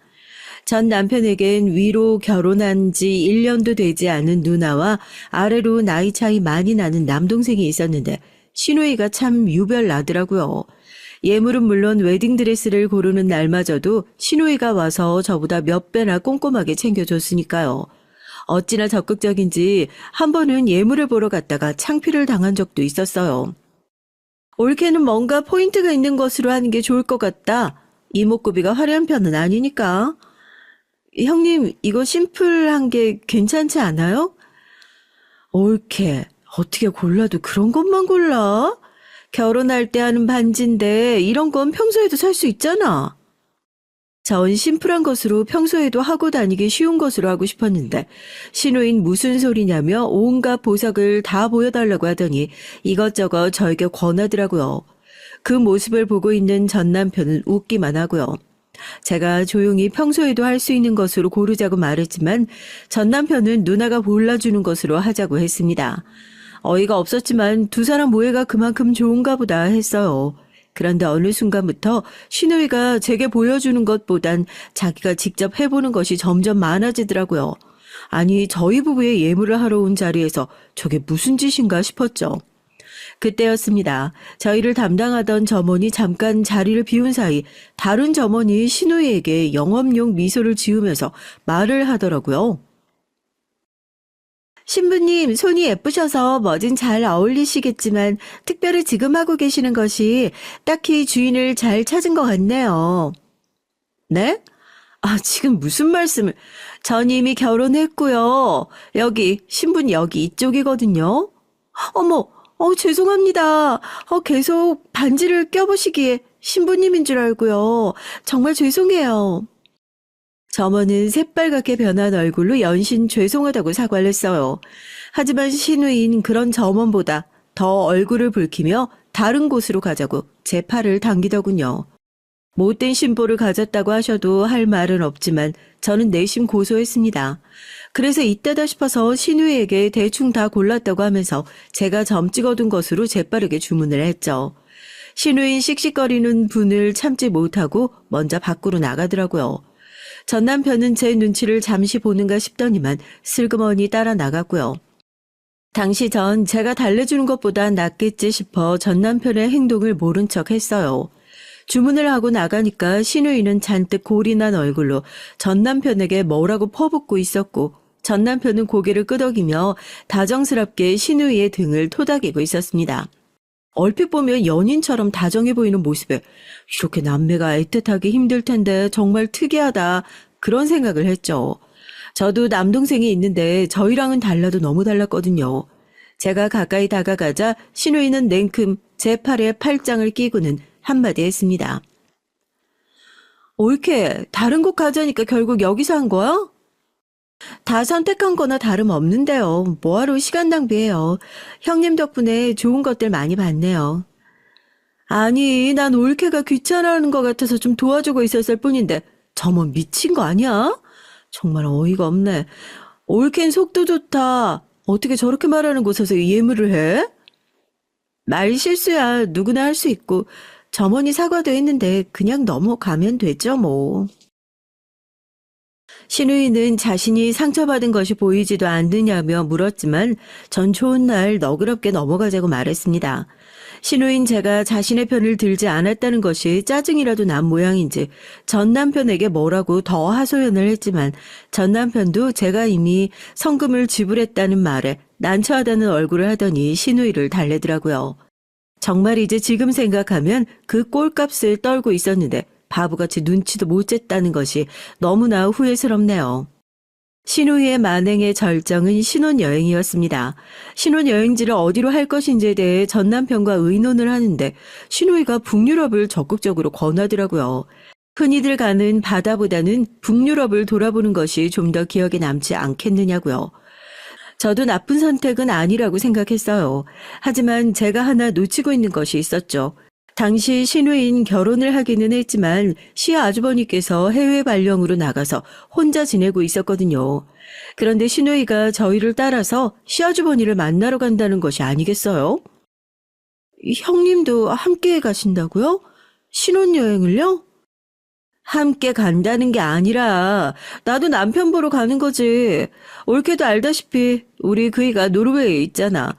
전 남편에겐 위로 결혼한 지 1년도 되지 않은 누나와 아래로 나이 차이 많이 나는 남동생이 있었는데 시누이가 참 유별나더라고요. 예물은 물론 웨딩드레스를 고르는 날마저도 시누이가 와서 저보다 몇 배나 꼼꼼하게 챙겨줬으니까요. 어찌나 적극적인지 한 번은 예물을 보러 갔다가 창피를 당한 적도 있었어요. 올케는 뭔가 포인트가 있는 것으로 하는 게 좋을 것 같다. 이목구비가 화려한 편은 아니니까. 형님, 이거 심플한 게 괜찮지 않아요? 올케, 어떻게 골라도 그런 것만 골라? 결혼할 때 하는 반지인데 이런 건 평소에도 살 수 있잖아. 전 심플한 것으로 평소에도 하고 다니기 쉬운 것으로 하고 싶었는데 시누인 무슨 소리냐며 온갖 보석을 다 보여달라고 하더니 이것저것 저에게 권하더라고요. 그 모습을 보고 있는 전 남편은 웃기만 하고요. 제가 조용히 평소에도 할 수 있는 것으로 고르자고 말했지만 전 남편은 누나가 골라주는 것으로 하자고 했습니다. 어이가 없었지만 두 사람 모해가 그만큼 좋은가 보다 했어요. 그런데 어느 순간부터 시누이가 제게 보여주는 것보단 자기가 직접 해보는 것이 점점 많아지더라고요. 아니, 저희 부부의 예물을 하러 온 자리에서 저게 무슨 짓인가 싶었죠. 그때였습니다. 저희를 담당하던 점원이 잠깐 자리를 비운 사이 다른 점원이 시누이에게 영업용 미소를 지으면서 말을 하더라고요. 신부님, 손이 예쁘셔서 뭐든 잘 어울리시겠지만 특별히 지금 하고 계시는 것이 딱히 주인을 잘 찾은 것 같네요. 네? 아, 지금 무슨 말씀을. 전 이미 결혼했고요. 여기, 신부는 여기 이쪽이거든요. 어머, 죄송합니다. 계속 반지를 껴보시기에 신부님인 줄 알고요. 정말 죄송해요. 점원은 새빨갛게 변한 얼굴로 연신 죄송하다고 사과를 했어요. 하지만 신우인 그런 점원보다 더 얼굴을 붉히며 다른 곳으로 가자고 제 팔을 당기더군요. 못된 심보를 가졌다고 하셔도 할 말은 없지만 저는 내심 고소했습니다. 그래서 이때다 싶어서 신우이에게 대충 다 골랐다고 하면서 제가 점 찍어둔 것으로 재빠르게 주문을 했죠. 신우인 씩씩거리는 분을 참지 못하고 먼저 밖으로 나가더라고요. 전 남편은 제 눈치를 잠시 보는가 싶더니만 슬그머니 따라 나갔고요. 당시 전 제가 달래주는 것보다 낫겠지 싶어 전 남편의 행동을 모른 척 했어요. 주문을 하고 나가니까 시누이는 잔뜩 골이 난 얼굴로 전 남편에게 뭐라고 퍼붓고 있었고 전 남편은 고개를 끄덕이며 다정스럽게 시누이의 등을 토닥이고 있었습니다. 얼핏 보면 연인처럼 다정해 보이는 모습에 이렇게 남매가 애틋하기 힘들 텐데 정말 특이하다 그런 생각을 했죠. 저도 남동생이 있는데 저희랑은 달라도 너무 달랐거든요. 제가 가까이 다가가자 신우이는 냉큼 제 팔에 팔짱을 끼고는 한마디 했습니다. 올케, 다른 곳 가자니까 결국 여기서 한 거야? 다 선택한 거나 다름없는데요. 뭐하러 시간 낭비해요. 형님 덕분에 좋은 것들 많이 봤네요. 아니, 난 올케가 귀찮아하는 것 같아서 좀 도와주고 있었을 뿐인데 저먼 미친 거 아니야? 정말 어이가 없네. 올케는 속도 좋다. 어떻게 저렇게 말하는 곳에서 예물을 해? 말 실수야 누구나 할 수 있고 점원이 사과도 했는데 그냥 넘어가면 되죠 뭐. 신우이는 자신이 상처받은 것이 보이지도 않느냐며 물었지만 전 좋은 날 너그럽게 넘어가자고 말했습니다. 신우인 제가 자신의 편을 들지 않았다는 것이 짜증이라도 난 모양인지 전 남편에게 뭐라고 더 하소연을 했지만 전 남편도 제가 이미 성금을 지불했다는 말에 난처하다는 얼굴을 하더니 신우이를 달래더라고요. 정말 이제 지금 생각하면 그 꼴값을 떨고 있었는데 바보같이 눈치도 못 챘다는 것이 너무나 후회스럽네요. 신우이의 만행의 절정은 신혼여행이었습니다. 신혼여행지를 어디로 할 것인지에 대해 전 남편과 의논을 하는데 신우이가 북유럽을 적극적으로 권하더라고요. 흔히들 가는 바다보다는 북유럽을 돌아보는 것이 좀 더 기억에 남지 않겠느냐고요. 저도 나쁜 선택은 아니라고 생각했어요. 하지만 제가 하나 놓치고 있는 것이 있었죠. 당시 신우인 결혼을 하기는 했지만 시아주버니께서 해외 발령으로 나가서 혼자 지내고 있었거든요. 그런데 신우이가 저희를 따라서 시아주버니를 만나러 간다는 것이 아니겠어요? 형님도 함께 가신다고요? 신혼여행을요? 함께 간다는 게 아니라 나도 남편 보러 가는 거지. 올케도 알다시피 우리 그이가 노르웨이에 있잖아.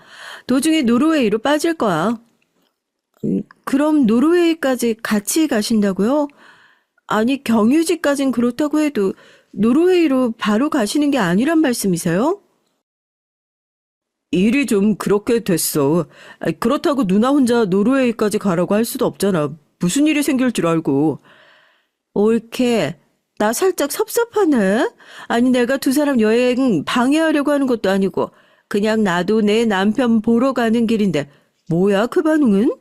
도중에 노르웨이로 빠질 거야. 그럼 노르웨이까지 같이 가신다고요? 아니 경유지까진 그렇다고 해도 노르웨이로 바로 가시는 게 아니란 말씀이세요? 일이 좀 그렇게 됐어. 그렇다고 누나 혼자 노르웨이까지 가라고 할 수도 없잖아. 무슨 일이 생길 줄 알고. 올케, 나 살짝 섭섭하네. 아니 내가 두 사람 여행 방해하려고 하는 것도 아니고 그냥 나도 내 남편 보러 가는 길인데 뭐야 그 반응은?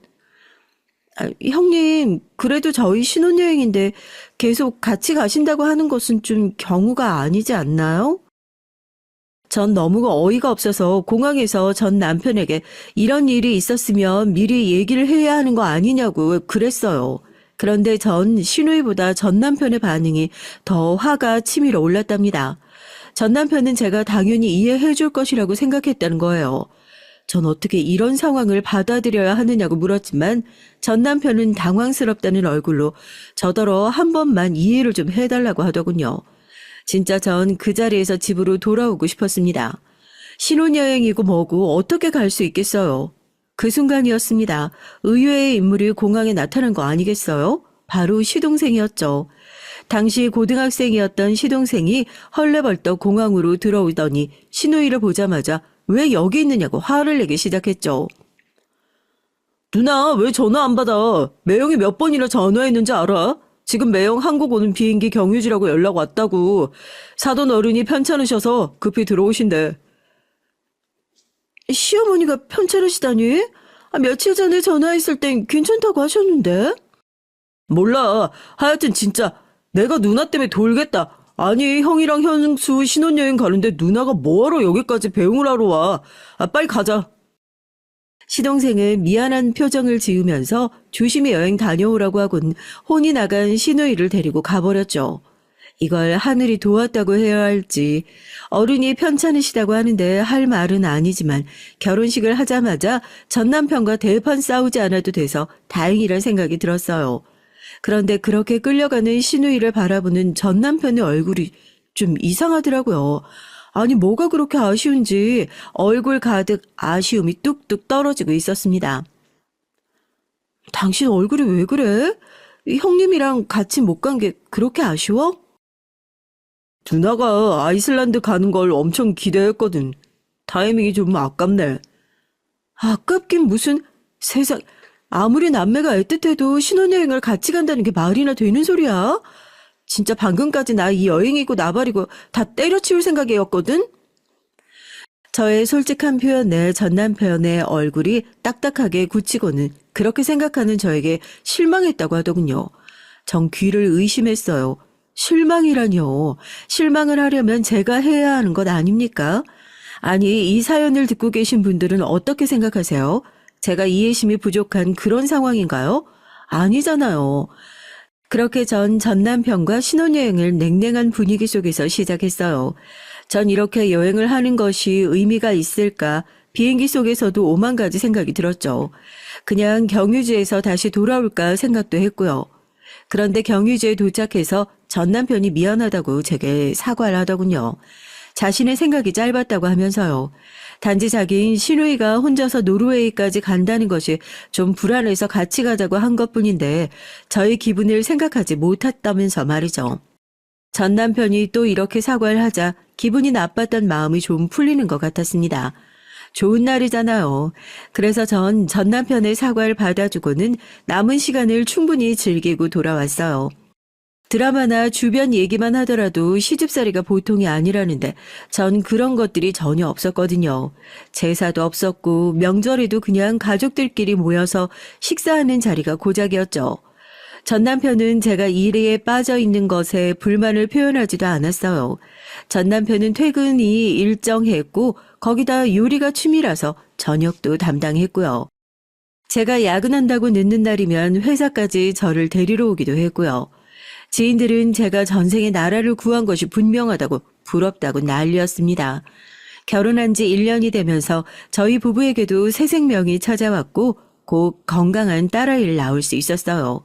형님, 그래도 저희 신혼여행인데 계속 같이 가신다고 하는 것은 좀 경우가 아니지 않나요? 전 너무 어이가 없어서 공항에서 전 남편에게 이런 일이 있었으면 미리 얘기를 해야 하는 거 아니냐고 그랬어요. 그런데 전 신우이보다 전 남편의 반응이 더 화가 치밀어 올랐답니다. 전 남편은 제가 당연히 이해해 줄 것이라고 생각했다는 거예요. 전 어떻게 이런 상황을 받아들여야 하느냐고 물었지만 전 남편은 당황스럽다는 얼굴로 저더러 한 번만 이해를 좀 해달라고 하더군요. 진짜 전 그 자리에서 집으로 돌아오고 싶었습니다. 신혼여행이고 뭐고 어떻게 갈 수 있겠어요. 그 순간이었습니다. 의외의 인물이 공항에 나타난 거 아니겠어요? 바로 시동생이었죠. 당시 고등학생이었던 시동생이 헐레벌떡 공항으로 들어오더니 신우이를 보자마자 왜 여기 있느냐고 화를 내기 시작했죠. 누나 왜 전화 안 받아? 매형이 몇 번이나 전화했는지 알아? 지금 매형 한국 오는 비행기 경유지라고 연락 왔다고. 사돈 어른이 편찮으셔서 급히 들어오신대. 시어머니가 편찮으시다니? 며칠 전에 전화했을 땐 괜찮다고 하셨는데? 몰라. 하여튼 진짜 내가 누나 때문에 돌겠다. 아니 형이랑 현수 신혼여행 가는데 누나가 뭐하러 여기까지 배웅을 하러 와. 빨리 가자. 시동생은 미안한 표정을 지으면서 조심히 여행 다녀오라고 하곤 혼이 나간 신우이를 데리고 가버렸죠. 이걸 하늘이 도왔다고 해야 할지 어른이 편찮으시다고 하는데 할 말은 아니지만 결혼식을 하자마자 전 남편과 대판 싸우지 않아도 돼서 다행이란 생각이 들었어요. 그런데 그렇게 끌려가는 신우이를 바라보는 전 남편의 얼굴이 좀 이상하더라고요. 아니 뭐가 그렇게 아쉬운지 얼굴 가득 아쉬움이 뚝뚝 떨어지고 있었습니다. 당신 얼굴이 왜 그래? 형님이랑 같이 못 간 게 그렇게 아쉬워? 누나가 아이슬란드 가는 걸 엄청 기대했거든. 타이밍이 좀 아깝네. 아깝긴 무슨 세상... 아무리 남매가 애틋해도 신혼여행을 같이 간다는 게 말이나 되는 소리야? 진짜 방금까지 나 이 여행이고 나발이고 다 때려치울 생각이었거든? 저의 솔직한 표현에 전 남편의 얼굴이 딱딱하게 굳히고는 그렇게 생각하는 저에게 실망했다고 하더군요. 전 귀를 의심했어요. 실망이라뇨. 실망을 하려면 제가 해야 하는 것 아닙니까? 아니, 이 사연을 듣고 계신 분들은 어떻게 생각하세요? 제가 이해심이 부족한 그런 상황인가요? 아니잖아요. 그렇게 전 남편과 신혼여행을 냉랭한 분위기 속에서 시작했어요. 전 이렇게 여행을 하는 것이 의미가 있을까 비행기 속에서도 오만 가지 생각이 들었죠. 그냥 경유지에서 다시 돌아올까 생각도 했고요. 그런데 경유지에 도착해서 전 남편이 미안하다고 제게 사과를 하더군요. 자신의 생각이 짧았다고 하면서요. 단지 자기인 시누이가 혼자서 노르웨이까지 간다는 것이 좀 불안해서 같이 가자고 한 것뿐인데 저의 기분을 생각하지 못했다면서 말이죠. 전 남편이 또 이렇게 사과를 하자 기분이 나빴던 마음이 좀 풀리는 것 같았습니다. 좋은 날이잖아요. 그래서 전 남편의 사과를 받아주고는 남은 시간을 충분히 즐기고 돌아왔어요. 드라마나 주변 얘기만 하더라도 시집살이가 보통이 아니라는데 전 그런 것들이 전혀 없었거든요. 제사도 없었고 명절에도 그냥 가족들끼리 모여서 식사하는 자리가 고작이었죠. 전 남편은 제가 일에 빠져 있는 것에 불만을 표현하지도 않았어요. 전 남편은 퇴근이 일정했고 거기다 요리가 취미라서 저녁도 담당했고요. 제가 야근한다고 늦는 날이면 회사까지 저를 데리러 오기도 했고요. 지인들은 제가 전생에 나라를 구한 것이 분명하다고 부럽다고 난리였습니다. 결혼한 지 1년이 되면서 저희 부부에게도 새 생명이 찾아왔고 곧 건강한 딸아이를 낳을 수 있었어요.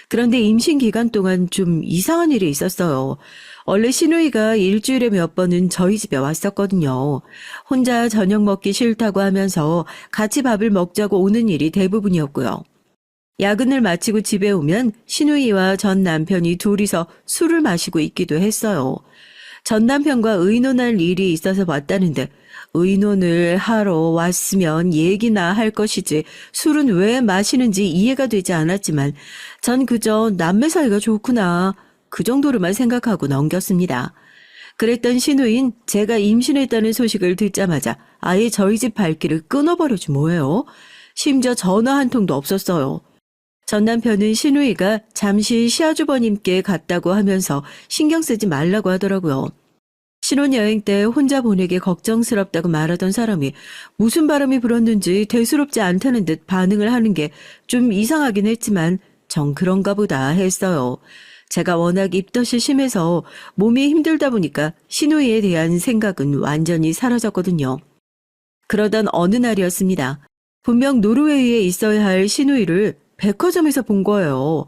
그런데 임신 기간 동안 좀 이상한 일이 있었어요. 원래 시누이가 일주일에 몇 번은 저희 집에 왔었거든요. 혼자 저녁 먹기 싫다고 하면서 같이 밥을 먹자고 오는 일이 대부분이었고요. 야근을 마치고 집에 오면 시누이와 전 남편이 둘이서 술을 마시고 있기도 했어요. 전 남편과 의논할 일이 있어서 왔다는데 의논을 하러 왔으면 얘기나 할 것이지 술은 왜 마시는지 이해가 되지 않았지만 전 그저 남매 사이가 좋구나 그 정도로만 생각하고 넘겼습니다. 그랬던 시누인 제가 임신했다는 소식을 듣자마자 아예 저희 집 발길을 끊어버려지 뭐예요. 심지어 전화 한 통도 없었어요. 전 남편은 시누이가 잠시 시아주버님께 갔다고 하면서 신경 쓰지 말라고 하더라고요. 신혼여행 때 혼자 보내기 걱정스럽다고 말하던 사람이 무슨 바람이 불었는지 대수롭지 않다는 듯 반응을 하는 게 좀 이상하긴 했지만 정 그런가 보다 했어요. 제가 워낙 입덧이 심해서 몸이 힘들다 보니까 시누이에 대한 생각은 완전히 사라졌거든요. 그러던 어느 날이었습니다. 분명 노르웨이에 있어야 할 시누이를 백화점에서 본 거예요.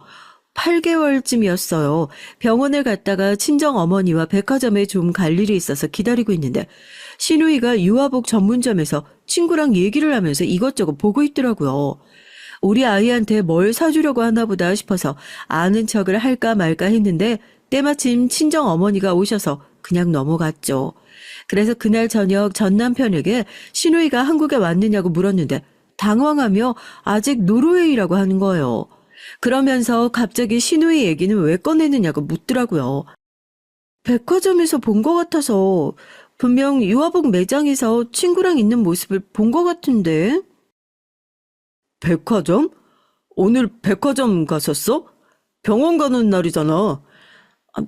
8개월쯤이었어요. 병원을 갔다가 친정어머니와 백화점에 좀 갈 일이 있어서 기다리고 있는데 시누이가 유아복 전문점에서 친구랑 얘기를 하면서 이것저것 보고 있더라고요. 우리 아이한테 뭘 사주려고 하나 보다 싶어서 아는 척을 할까 말까 했는데 때마침 친정어머니가 오셔서 그냥 넘어갔죠. 그래서 그날 저녁 전 남편에게 시누이가 한국에 왔느냐고 물었는데 당황하며 아직 노르웨이라고 하는 거예요. 그러면서 갑자기 시누이 얘기는 왜 꺼내느냐고 묻더라고요. 백화점에서 본 것 같아서 분명 유아복 매장에서 친구랑 있는 모습을 본 것 같은데. 백화점? 오늘 백화점 갔었어? 병원 가는 날이잖아.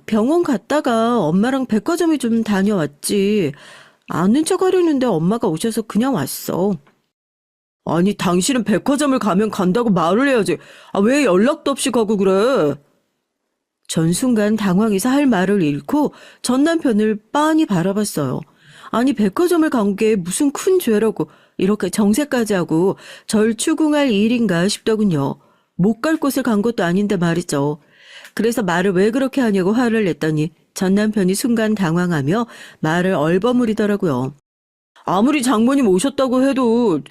병원 갔다가 엄마랑 백화점에 좀 다녀왔지. 아는 척 하려는데 엄마가 오셔서 그냥 왔어. 아니, 당신은 백화점을 가면 간다고 말을 해야지. 왜 연락도 없이 가고 그래? 전 순간 당황해서 할 말을 잃고 전 남편을 빤히 바라봤어요. 아니, 백화점을 간 게 무슨 큰 죄라고 이렇게 정색까지 하고 절 추궁할 일인가 싶더군요. 못 갈 곳을 간 것도 아닌데 말이죠. 그래서 말을 왜 그렇게 하냐고 화를 냈더니 전 남편이 순간 당황하며 말을 얼버무리더라고요. 아무리 장모님 오셨다고 해도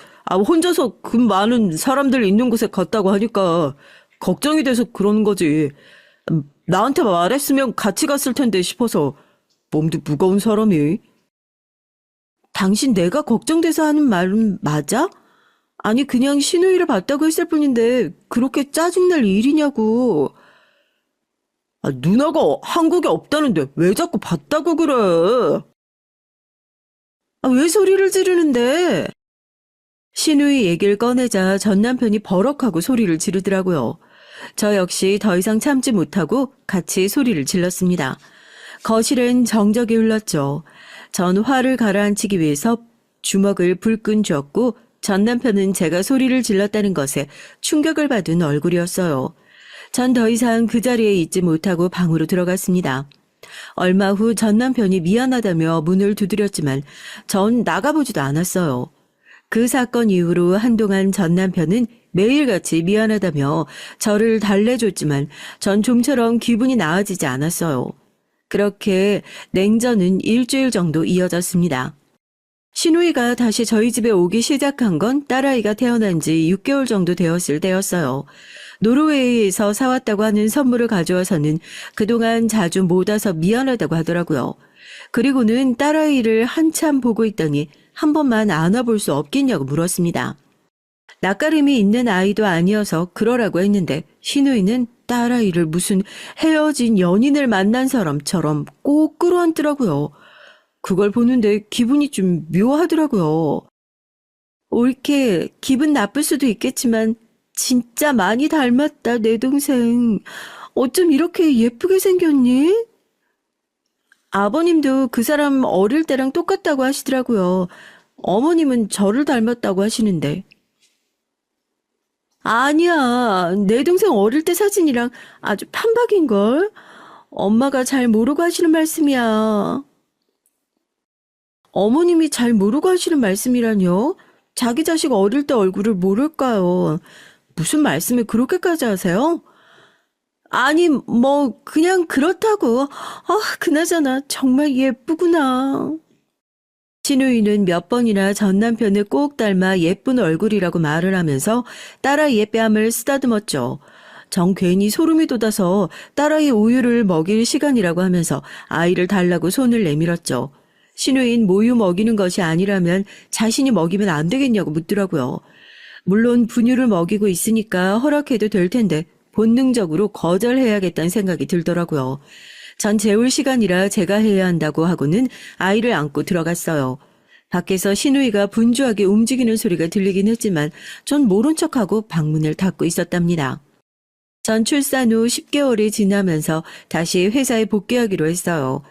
혼자서 그 많은 사람들 있는 곳에 갔다고 하니까 걱정이 돼서 그러는 거지. 나한테 말했으면 같이 갔을 텐데 싶어서. 몸도 무거운 사람이. 당신 내가 걱정돼서 하는 말은 맞아? 아니 그냥 시누이를 봤다고 했을 뿐인데 그렇게 짜증날 일이냐고. 누나가 한국에 없다는데 왜 자꾸 봤다고 그래? 왜 소리를 지르는데? 시누이 얘기를 꺼내자 전 남편이 버럭하고 소리를 지르더라고요. 저 역시 더 이상 참지 못하고 같이 소리를 질렀습니다. 거실엔 정적이 흘렀죠. 전 화를 가라앉히기 위해서 주먹을 불끈 쥐었고 전 남편은 제가 소리를 질렀다는 것에 충격을 받은 얼굴이었어요. 전 더 이상 그 자리에 있지 못하고 방으로 들어갔습니다. 얼마 후 전 남편이 미안하다며 문을 두드렸지만 전 나가보지도 않았어요. 그 사건 이후로 한동안 전 남편은 매일같이 미안하다며 저를 달래줬지만 전 좀처럼 기분이 나아지지 않았어요. 그렇게 냉전은 일주일 정도 이어졌습니다. 신우이가 다시 저희 집에 오기 시작한 건 딸아이가 태어난 지 6개월 정도 되었을 때였어요. 노르웨이에서 사왔다고 하는 선물을 가져와서는 그동안 자주 못 와서 미안하다고 하더라고요. 그리고는 딸아이를 한참 보고 있더니 한 번만 안아볼 수 없겠냐고 물었습니다. 낯가림이 있는 아이도 아니어서 그러라고 했는데 신우이는 딸아이를 무슨 헤어진 연인을 만난 사람처럼 꼭 끌어안더라고요. 그걸 보는데 기분이 좀 묘하더라고요. 옳게 기분 나쁠 수도 있겠지만 진짜 많이 닮았다, 내 동생. 어쩜 이렇게 예쁘게 생겼니? 아버님도 그 사람 어릴 때랑 똑같다고 하시더라고요. 어머님은 저를 닮았다고 하시는데. 아니야, 내 동생 어릴 때 사진이랑 아주 판박인걸? 엄마가 잘 모르고 하시는 말씀이야. 어머님이 잘 모르고 하시는 말씀이라뇨? 자기 자식 어릴 때 얼굴을 모를까요? 무슨 말씀을 그렇게까지 하세요? 아니, 뭐, 그냥 그렇다고. 그나저나 정말 예쁘구나. 신우이는 몇 번이나 전 남편을 꼭 닮아 예쁜 얼굴이라고 말을 하면서 딸아이의 뺨을 쓰다듬었죠. 정 괜히 소름이 돋아서 딸아이 우유를 먹일 시간이라고 하면서 아이를 달라고 손을 내밀었죠. 신우인 모유 먹이는 것이 아니라면 자신이 먹이면 안 되겠냐고 묻더라고요. 물론 분유를 먹이고 있으니까 허락해도 될 텐데 본능적으로 거절해야겠다는 생각이 들더라고요. 전 재울 시간이라 제가 해야 한다고 하고는 아이를 안고 들어갔어요. 밖에서 신우이가 분주하게 움직이는 소리가 들리긴 했지만 전 모른 척하고 방문을 닫고 있었답니다. 전 출산 후 10개월이 지나면서 다시 회사에 복귀하기로 했어요.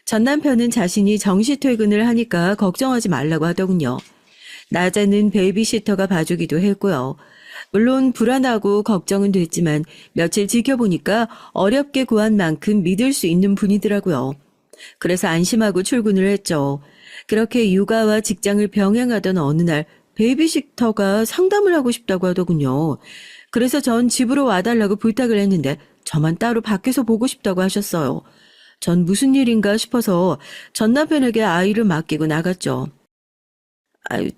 전 남편은 자신이 정시 퇴근을 하니까 걱정하지 말라고 하더군요. 낮에는 베이비시터가 봐주기도 했고요. 물론 불안하고 걱정은 됐지만 며칠 지켜보니까 어렵게 구한 만큼 믿을 수 있는 분이더라고요. 그래서 안심하고 출근을 했죠. 그렇게 육아와 직장을 병행하던 어느 날 베이비시터가 상담을 하고 싶다고 하더군요. 그래서 전 집으로 와달라고 부탁을 했는데 저만 따로 밖에서 보고 싶다고 하셨어요. 전 무슨 일인가 싶어서 전 남편에게 아이를 맡기고 나갔죠.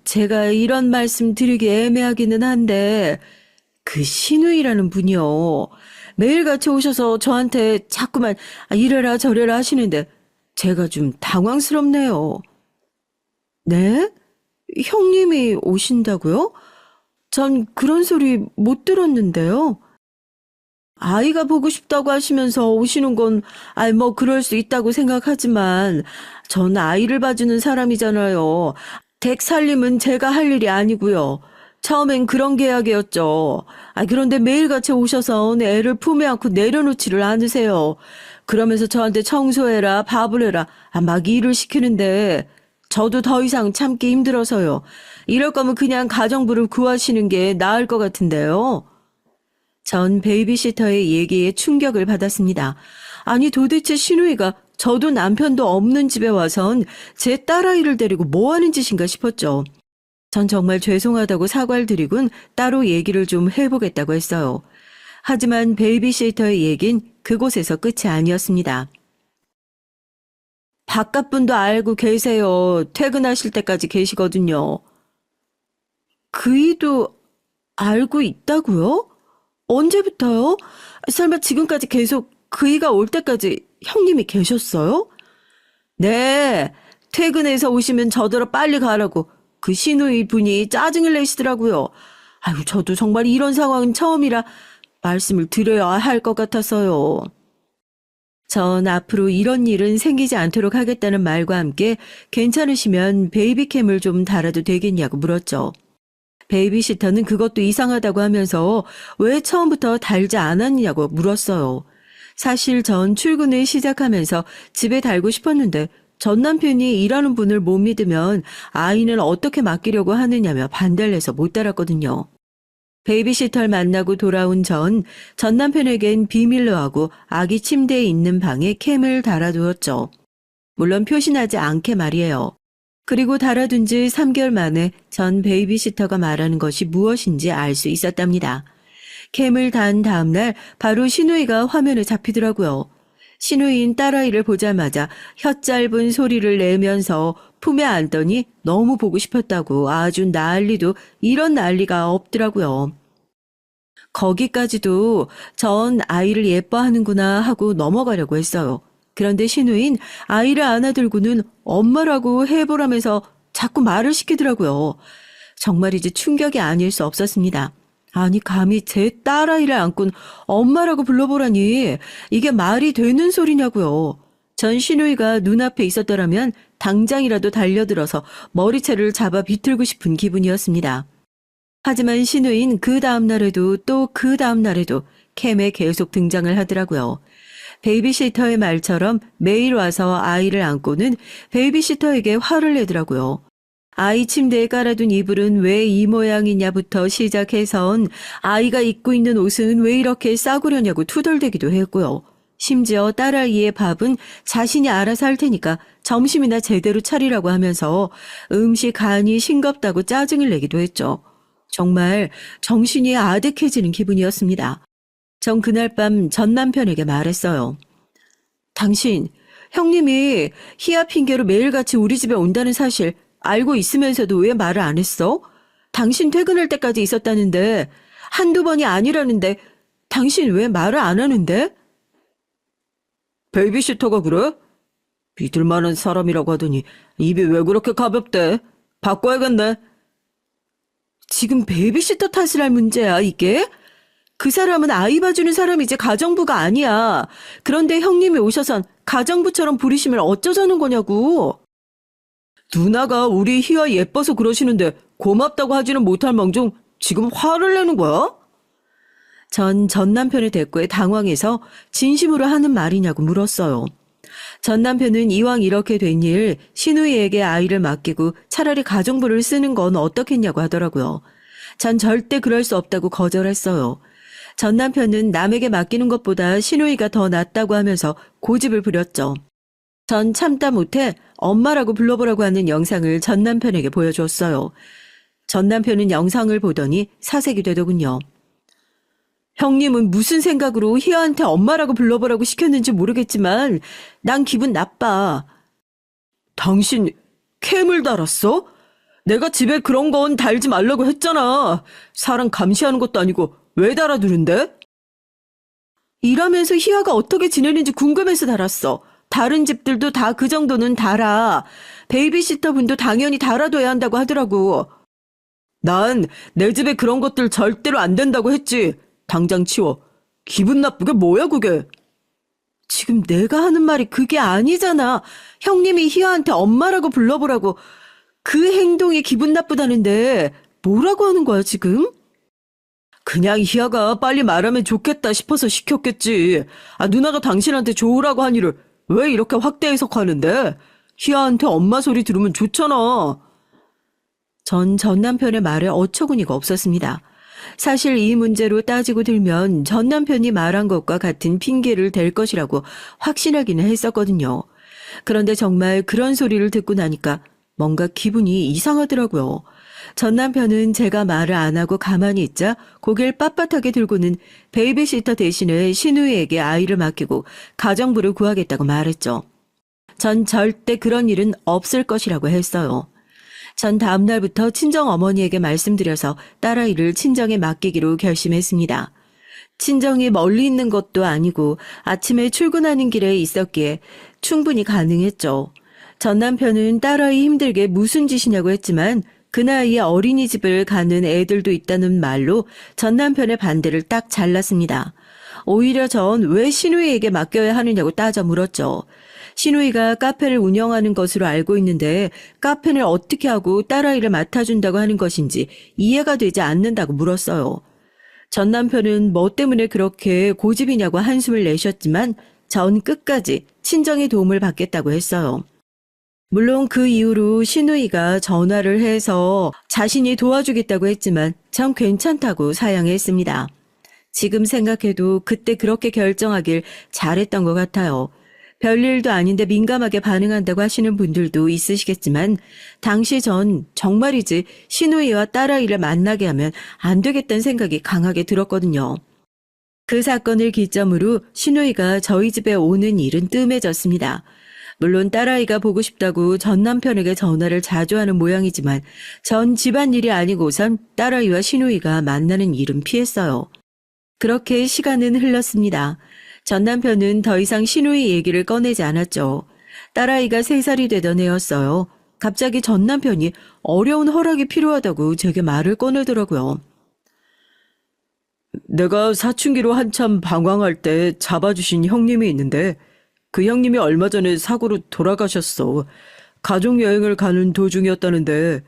제가 이런 말씀 드리기 애매하기는 한데 그 신우이라는 분이요. 매일같이 오셔서 저한테 자꾸만 이래라 저래라 하시는데 제가 좀 당황스럽네요. 네? 형님이 오신다고요? 전 그런 소리 못 들었는데요. 아이가 보고 싶다고 하시면서 오시는 건, 뭐, 그럴 수 있다고 생각하지만, 전 아이를 봐주는 사람이잖아요. 댁 살림은 제가 할 일이 아니고요. 처음엔 그런 계약이었죠. 그런데 매일같이 오셔서 애를 품에 안고 내려놓지를 않으세요. 그러면서 저한테 청소해라, 밥을 해라, 막 일을 시키는데, 저도 더 이상 참기 힘들어서요. 이럴 거면 그냥 가정부를 구하시는 게 나을 것 같은데요. 전 베이비시터의 얘기에 충격을 받았습니다. 아니 도대체 신우이가 저도 남편도 없는 집에 와선 제 딸아이를 데리고 뭐 하는 짓인가 싶었죠. 전 정말 죄송하다고 사과를 드리곤 따로 얘기를 좀 해보겠다고 했어요. 하지만 베이비시터의 얘긴 그곳에서 끝이 아니었습니다. 바깥분도 알고 계세요. 퇴근하실 때까지 계시거든요. 그이도 알고 있다고요? 언제부터요? 설마 지금까지 계속 그이가 올 때까지 형님이 계셨어요? 네, 퇴근해서 오시면 저더러 빨리 가라고 그 신우이 분이 짜증을 내시더라고요. 저도 정말 이런 상황은 처음이라 말씀을 드려야 할 것 같아서요. 전 앞으로 이런 일은 생기지 않도록 하겠다는 말과 함께 괜찮으시면 베이비캠을 좀 달아도 되겠냐고 물었죠. 베이비시터는 그것도 이상하다고 하면서 왜 처음부터 달지 않았냐고 물었어요. 사실 전 출근을 시작하면서 집에 달고 싶었는데 전 남편이 일하는 분을 못 믿으면 아이는 어떻게 맡기려고 하느냐며 반대를 해서 못 달았거든요. 베이비시터를 만나고 돌아온 전 남편에겐 비밀로 하고 아기 침대에 있는 방에 캠을 달아두었죠. 물론 표시나지 않게 말이에요. 그리고 달아둔 지 3개월 만에 전 베이비시터가 말하는 것이 무엇인지 알 수 있었답니다. 캠을 단 다음 날 바로 신우이가 화면에 잡히더라고요. 신우이인 딸아이를 보자마자 혀 짧은 소리를 내면서 품에 안더니 너무 보고 싶었다고 아주 난리도 이런 난리가 없더라고요. 거기까지도 전 아이를 예뻐하는구나 하고 넘어가려고 했어요. 그런데 신우인 아이를 안아들고는 엄마라고 해보라면서 자꾸 말을 시키더라고요. 정말이지 충격이 아닐 수 없었습니다. 아니 감히 제 딸아이를 안고 엄마라고 불러보라니 이게 말이 되는 소리냐고요. 전 신우이가 눈앞에 있었더라면 당장이라도 달려들어서 머리채를 잡아 비틀고 싶은 기분이었습니다. 하지만 신우인 그 다음 날에도 또 그 다음 날에도 캠에 계속 등장을 하더라고요. 베이비시터의 말처럼 매일 와서 아이를 안고는 베이비시터에게 화를 내더라고요. 아이 침대에 깔아둔 이불은 왜 이 모양이냐부터 시작해선 아이가 입고 있는 옷은 왜 이렇게 싸구려냐고 투덜대기도 했고요. 심지어 딸아이의 밥은 자신이 알아서 할 테니까 점심이나 제대로 차리라고 하면서 음식 간이 싱겁다고 짜증을 내기도 했죠. 정말 정신이 아득해지는 기분이었습니다. 전 그날 밤 전 남편에게 말했어요. 당신, 형님이 희야 핑계로 매일같이 우리 집에 온다는 사실 알고 있으면서도 왜 말을 안 했어? 당신 퇴근할 때까지 있었다는데 한두 번이 아니라는데 당신 왜 말을 안 하는데? 베이비시터가 그래? 믿을 만한 사람이라고 하더니 입이 왜 그렇게 가볍대? 바꿔야겠네. 지금 베이비시터 탓을 할 문제야, 이게? 그 사람은 아이 봐주는 사람이지 가정부가 아니야. 그런데 형님이 오셔선 가정부처럼 부리시면 어쩌자는 거냐고. 누나가 우리 희아 예뻐서 그러시는데 고맙다고 하지는 못할 망정 지금 화를 내는 거야? 전 남편의 대꾸에 당황해서 진심으로 하는 말이냐고 물었어요. 전 남편은 이왕 이렇게 된 일 신우이에게 아이를 맡기고 차라리 가정부를 쓰는 건 어떻겠냐고 하더라고요. 전 절대 그럴 수 없다고 거절했어요. 전 남편은 남에게 맡기는 것보다 신우이가 더 낫다고 하면서 고집을 부렸죠. 전 참다 못해 엄마라고 불러보라고 하는 영상을 전 남편에게 보여줬어요. 전 남편은 영상을 보더니 사색이 되더군요. 형님은 무슨 생각으로 희아한테 엄마라고 불러보라고 시켰는지 모르겠지만 난 기분 나빠. 당신 캠을 달았어? 내가 집에 그런 건 달지 말라고 했잖아. 사람 감시하는 것도 아니고 왜 달아두는데? 일하면서 희아가 어떻게 지내는지 궁금해서 달았어. 다른 집들도 다 그 정도는 달아. 베이비시터 분도 당연히 달아둬야 한다고 하더라고. 난 내 집에 그런 것들 절대로 안 된다고 했지. 당장 치워. 기분 나쁘게 뭐야 그게. 지금 내가 하는 말이 그게 아니잖아. 형님이 희아한테 엄마라고 불러보라고. 그 행동이 기분 나쁘다는데 뭐라고 하는 거야 지금? 그냥 희아가 빨리 말하면 좋겠다 싶어서 시켰겠지. 누나가 당신한테 좋으라고 한 일을 왜 이렇게 확대 해석하는데? 희아한테 엄마 소리 들으면 좋잖아. 전 남편의 말에 어처구니가 없었습니다. 사실 이 문제로 따지고 들면 전 남편이 말한 것과 같은 핑계를 댈 것이라고 확신하기는 했었거든요. 그런데 정말 그런 소리를 듣고 나니까 뭔가 기분이 이상하더라고요. 전 남편은 제가 말을 안 하고 가만히 있자 고개를 빳빳하게 들고는 베이비시터 대신에 신우이에게 아이를 맡기고 가정부를 구하겠다고 말했죠. 전 절대 그런 일은 없을 것이라고 했어요. 전 다음 날부터 친정 어머니에게 말씀드려서 딸아이를 친정에 맡기기로 결심했습니다. 친정이 멀리 있는 것도 아니고 아침에 출근하는 길에 있었기에 충분히 가능했죠. 전 남편은 딸아이 힘들게 무슨 짓이냐고 했지만 그 나이에 어린이집을 가는 애들도 있다는 말로 전 남편의 반대를 딱 잘랐습니다. 오히려 전 왜 신우이에게 맡겨야 하느냐고 따져 물었죠. 신우이가 카페를 운영하는 것으로 알고 있는데 카페를 어떻게 하고 딸아이를 맡아준다고 하는 것인지 이해가 되지 않는다고 물었어요. 전 남편은 뭐 때문에 그렇게 고집이냐고 한숨을 내셨지만 전 끝까지 친정의 도움을 받겠다고 했어요. 물론 그 이후로 신우이가 전화를 해서 자신이 도와주겠다고 했지만 전 괜찮다고 사양했습니다. 지금 생각해도 그때 그렇게 결정하길 잘했던 것 같아요. 별일도 아닌데 민감하게 반응한다고 하시는 분들도 있으시겠지만 당시 전 정말이지 신우이와 딸아이를 만나게 하면 안 되겠다는 생각이 강하게 들었거든요. 그 사건을 기점으로 신우이가 저희 집에 오는 일은 뜸해졌습니다. 물론 딸아이가 보고 싶다고 전 남편에게 전화를 자주 하는 모양이지만 전 집안일이 아니고선 딸아이와 신우이가 만나는 일은 피했어요. 그렇게 시간은 흘렀습니다. 전 남편은 더 이상 신우이 얘기를 꺼내지 않았죠. 딸아이가 3살이 되던 해였어요. 갑자기 전 남편이 어려운 허락이 필요하다고 제게 말을 꺼내더라고요. 내가 사춘기로 한참 방황할 때 잡아주신 형님이 있는데 그 형님이 얼마 전에 사고로 돌아가셨어. 가족여행을 가는 도중이었다는데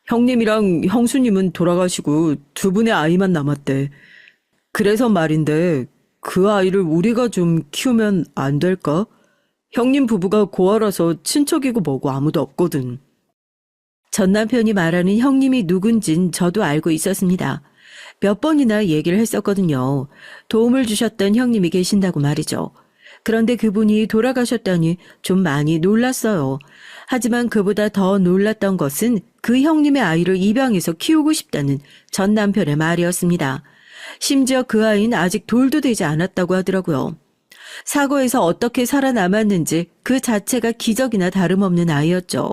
형님이랑 형수님은 돌아가시고 두 분의 아이만 남았대. 그래서 말인데 그 아이를 우리가 좀 키우면 안 될까? 형님 부부가 고아라서 친척이고 뭐고 아무도 없거든. 전 남편이 말하는 형님이 누군진 저도 알고 있었습니다. 몇 번이나 얘기를 했었거든요. 도움을 주셨던 형님이 계신다고 말이죠. 그런데 그분이 돌아가셨다니 좀 많이 놀랐어요. 하지만 그보다 더 놀랐던 것은 그 형님의 아이를 입양해서 키우고 싶다는 전 남편의 말이었습니다. 심지어 그 아이는 아직 돌도 되지 않았다고 하더라고요. 사고에서 어떻게 살아남았는지 그 자체가 기적이나 다름없는 아이였죠.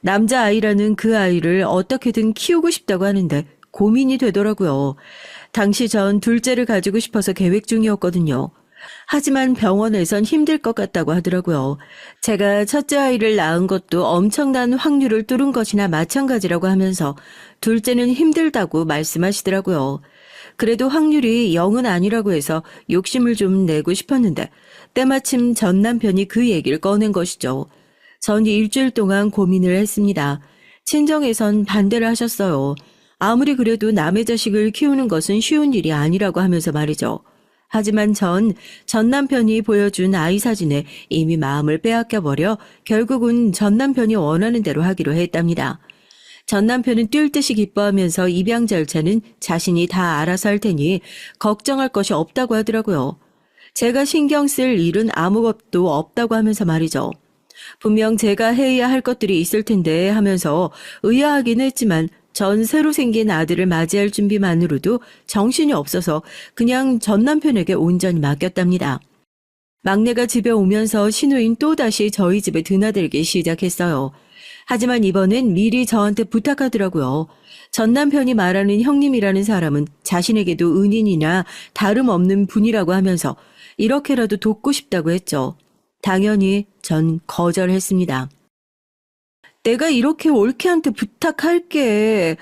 남자아이라는 그 아이를 어떻게든 키우고 싶다고 하는데 고민이 되더라고요. 당시 전 둘째를 가지고 싶어서 계획 중이었거든요. 하지만 병원에선 힘들 것 같다고 하더라고요. 제가 첫째 아이를 낳은 것도 엄청난 확률을 뚫은 것이나 마찬가지라고 하면서 둘째는 힘들다고 말씀하시더라고요. 그래도 확률이 0은 아니라고 해서 욕심을 좀 내고 싶었는데 때마침 전 남편이 그 얘기를 꺼낸 것이죠. 전 일주일 동안 고민을 했습니다. 친정에선 반대를 하셨어요. 아무리 그래도 남의 자식을 키우는 것은 쉬운 일이 아니라고 하면서 말이죠. 하지만 전 남편이 보여준 아이 사진에 이미 마음을 빼앗겨버려 결국은 전 남편이 원하는 대로 하기로 했답니다. 전 남편은 뛸 듯이 기뻐하면서 입양 절차는 자신이 다 알아서 할 테니 걱정할 것이 없다고 하더라고요. 제가 신경 쓸 일은 아무것도 없다고 하면서 말이죠. 분명 제가 해야 할 것들이 있을 텐데 하면서 의아하긴 했지만 전 새로 생긴 아들을 맞이할 준비만으로도 정신이 없어서 그냥 전 남편에게 온전히 맡겼답니다. 막내가 집에 오면서 신우인 또다시 저희 집에 드나들기 시작했어요. 하지만 이번엔 미리 저한테 부탁하더라고요. 전 남편이 말하는 형님이라는 사람은 자신에게도 은인이나 다름없는 분이라고 하면서 이렇게라도 돕고 싶다고 했죠. 당연히 전 거절했습니다. 내가 이렇게 올케한테 부탁할게.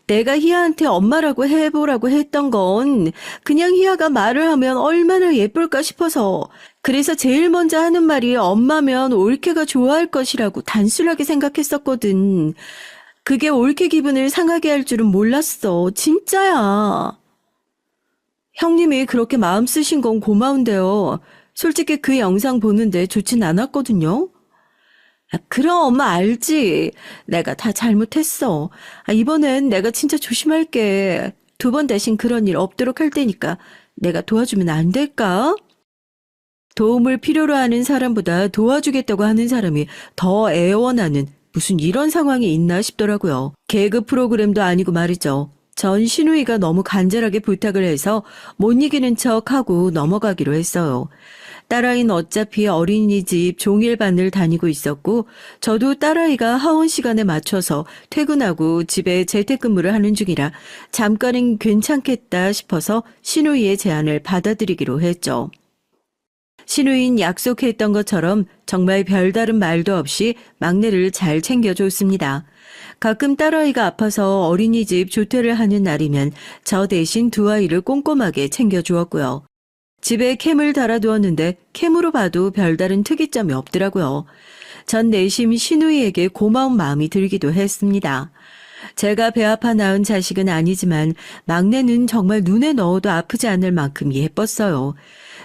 내가 희아한테 엄마라고 해보라고 했던 건 그냥 희아가 말을 하면 얼마나 예쁠까 싶어서 그래서 제일 먼저 하는 말이 엄마면 올케가 좋아할 것이라고 단순하게 생각했었거든. 그게 올케 기분을 상하게 할 줄은 몰랐어. 진짜야. 형님이 그렇게 마음 쓰신 건 고마운데요. 솔직히 그 영상 보는데 좋진 않았거든요. 그럼 엄마 알지. 내가 다 잘못했어. 이번엔 내가 진짜 조심할게. 2번 대신 그런 일 없도록 할 테니까 내가 도와주면 안 될까? 도움을 필요로 하는 사람보다 도와주겠다고 하는 사람이 더 애원하는 무슨 이런 상황이 있나 싶더라고요. 개그 프로그램도 아니고 말이죠. 전 신우이가 너무 간절하게 부탁을 해서 못 이기는 척하고 넘어가기로 했어요. 딸아이는 어차피 어린이집 종일반을 다니고 있었고 저도 딸아이가 하원 시간에 맞춰서 퇴근하고 집에 재택근무를 하는 중이라 잠깐은 괜찮겠다 싶어서 신우이의 제안을 받아들이기로 했죠. 신우인 약속했던 것처럼 정말 별다른 말도 없이 막내를 잘 챙겨줬습니다. 가끔 딸아이가 아파서 어린이집 조퇴를 하는 날이면 저 대신 2아이를 꼼꼼하게 챙겨주었고요. 집에 캠을 달아두었는데 캠으로 봐도 별다른 특이점이 없더라고요. 전 내심 신우이에게 고마운 마음이 들기도 했습니다. 제가 배 아파 낳은 자식은 아니지만 막내는 정말 눈에 넣어도 아프지 않을 만큼 예뻤어요.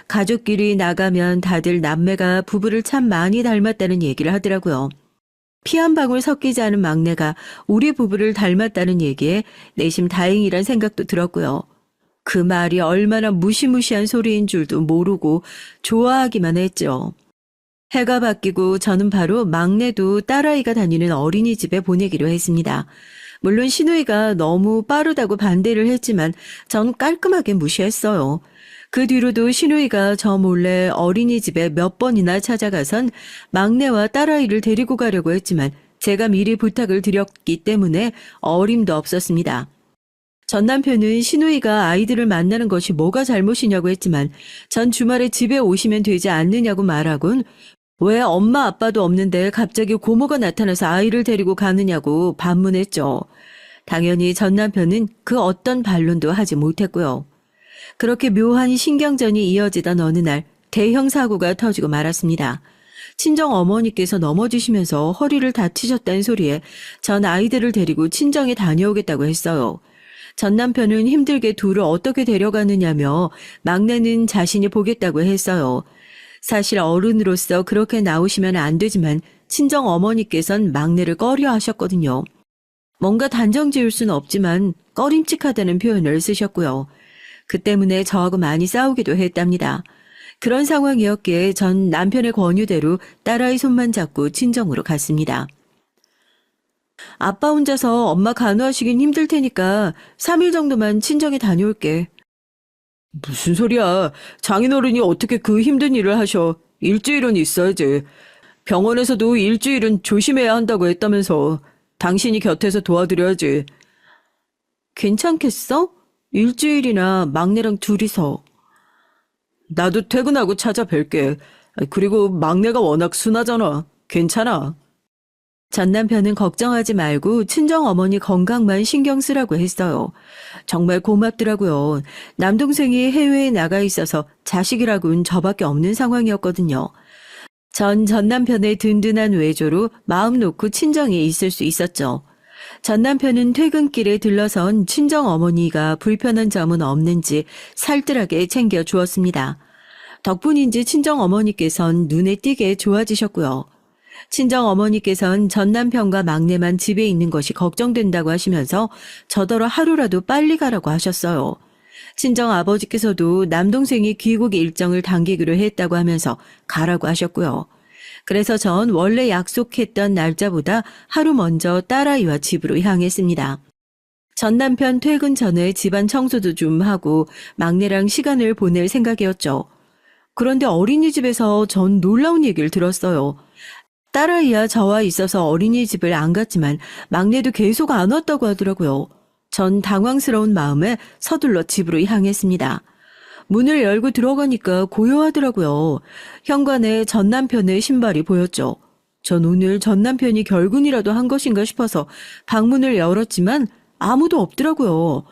가족끼리 나가면 다들 남매가 부부를 참 많이 닮았다는 얘기를 하더라고요. 피 한 방울 섞이지 않은 막내가 우리 부부를 닮았다는 얘기에 내심 다행이란 생각도 들었고요. 그 말이 얼마나 무시무시한 소리인 줄도 모르고 좋아하기만 했죠. 해가 바뀌고 저는 바로 막내도 딸아이가 다니는 어린이집에 보내기로 했습니다. 물론 신우이가 너무 빠르다고 반대를 했지만 전 깔끔하게 무시했어요. 그 뒤로도 신우이가 저 몰래 어린이집에 몇 번이나 찾아가선 막내와 딸아이를 데리고 가려고 했지만 제가 미리 부탁을 드렸기 때문에 어림도 없었습니다. 전 남편은 신우이가 아이들을 만나는 것이 뭐가 잘못이냐고 했지만 전 주말에 집에 오시면 되지 않느냐고 말하곤 왜 엄마 아빠도 없는데 갑자기 고모가 나타나서 아이를 데리고 가느냐고 반문했죠. 당연히 전 남편은 그 어떤 반론도 하지 못했고요. 그렇게 묘한 신경전이 이어지던 어느 날 대형 사고가 터지고 말았습니다. 친정 어머니께서 넘어지시면서 허리를 다치셨다는 소리에 전 아이들을 데리고 친정에 다녀오겠다고 했어요. 전 남편은 힘들게 둘을 어떻게 데려가느냐며 막내는 자신이 보겠다고 했어요. 사실 어른으로서 그렇게 나오시면 안 되지만 친정 어머니께선 막내를 꺼려 하셨거든요. 뭔가 단정 지을 수는 없지만 꺼림칙하다는 표현을 쓰셨고요. 그 때문에 저하고 많이 싸우기도 했답니다. 그런 상황이었기에 전 남편의 권유대로 딸아이 손만 잡고 친정으로 갔습니다. 아빠 혼자서 엄마 간호하시긴 힘들 테니까 3일 정도만 친정에 다녀올게. 무슨 소리야. 장인어른이 어떻게 그 힘든 일을 하셔. 일주일은 있어야지. 병원에서도 일주일은 조심해야 한다고 했다면서. 당신이 곁에서 도와드려야지. 괜찮겠어? 일주일이나 막내랑 둘이서. 나도 퇴근하고 찾아뵐게. 그리고 막내가 워낙 순하잖아. 괜찮아. 전 남편은 걱정하지 말고 친정어머니 건강만 신경 쓰라고 했어요. 정말 고맙더라고요. 남동생이 해외에 나가 있어서 자식이라고는 저밖에 없는 상황이었거든요. 전 남편의 든든한 외조로 마음 놓고 친정에 있을 수 있었죠. 전 남편은 퇴근길에 들러선 친정어머니가 불편한 점은 없는지 살뜰하게 챙겨 주었습니다. 덕분인지 친정어머니께선 눈에 띄게 좋아지셨고요. 친정어머니께선 전 남편과 막내만 집에 있는 것이 걱정된다고 하시면서 저더러 하루라도 빨리 가라고 하셨어요. 친정아버지께서도 남동생이 귀국 일정을 당기기로 했다고 하면서 가라고 하셨고요. 그래서 전 원래 약속했던 날짜보다 하루 먼저 딸아이와 집으로 향했습니다. 전 남편 퇴근 전에 집안 청소도 좀 하고 막내랑 시간을 보낼 생각이었죠. 그런데 어린이집에서 전 놀라운 얘기를 들었어요. 딸아이야 저와 있어서 어린이집을 안 갔지만 막내도 계속 안 왔다고 하더라고요. 전 당황스러운 마음에 서둘러 집으로 향했습니다. 문을 열고 들어가니까 고요하더라고요. 현관에 전 남편의 신발이 보였죠. 전 오늘 전 남편이 결근이라도 한 것인가 싶어서 방문을 열었지만 아무도 없더라고요.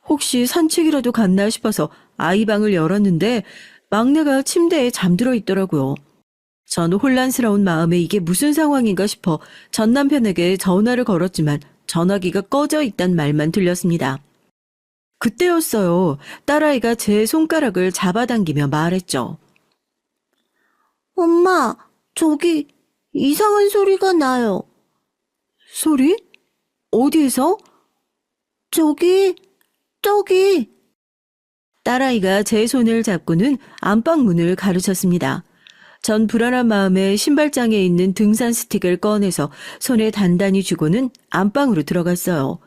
혹시 산책이라도 갔나 싶어서 아이 방을 열었는데 막내가 침대에 잠들어 있더라고요. 전 혼란스러운 마음에 이게 무슨 상황인가 싶어 전 남편에게 전화를 걸었지만 전화기가 꺼져 있단 말만 들렸습니다. 그때였어요. 딸아이가 제 손가락을 잡아당기며 말했죠. 엄마, 저기 이상한 소리가 나요. 소리? 어디에서? 저기. 딸아이가 제 손을 잡고는 안방 문을 가르쳤습니다. 전 불안한 마음에 신발장에 있는 등산 스틱을 꺼내서 손에 단단히 쥐고는 안방으로 들어갔어요.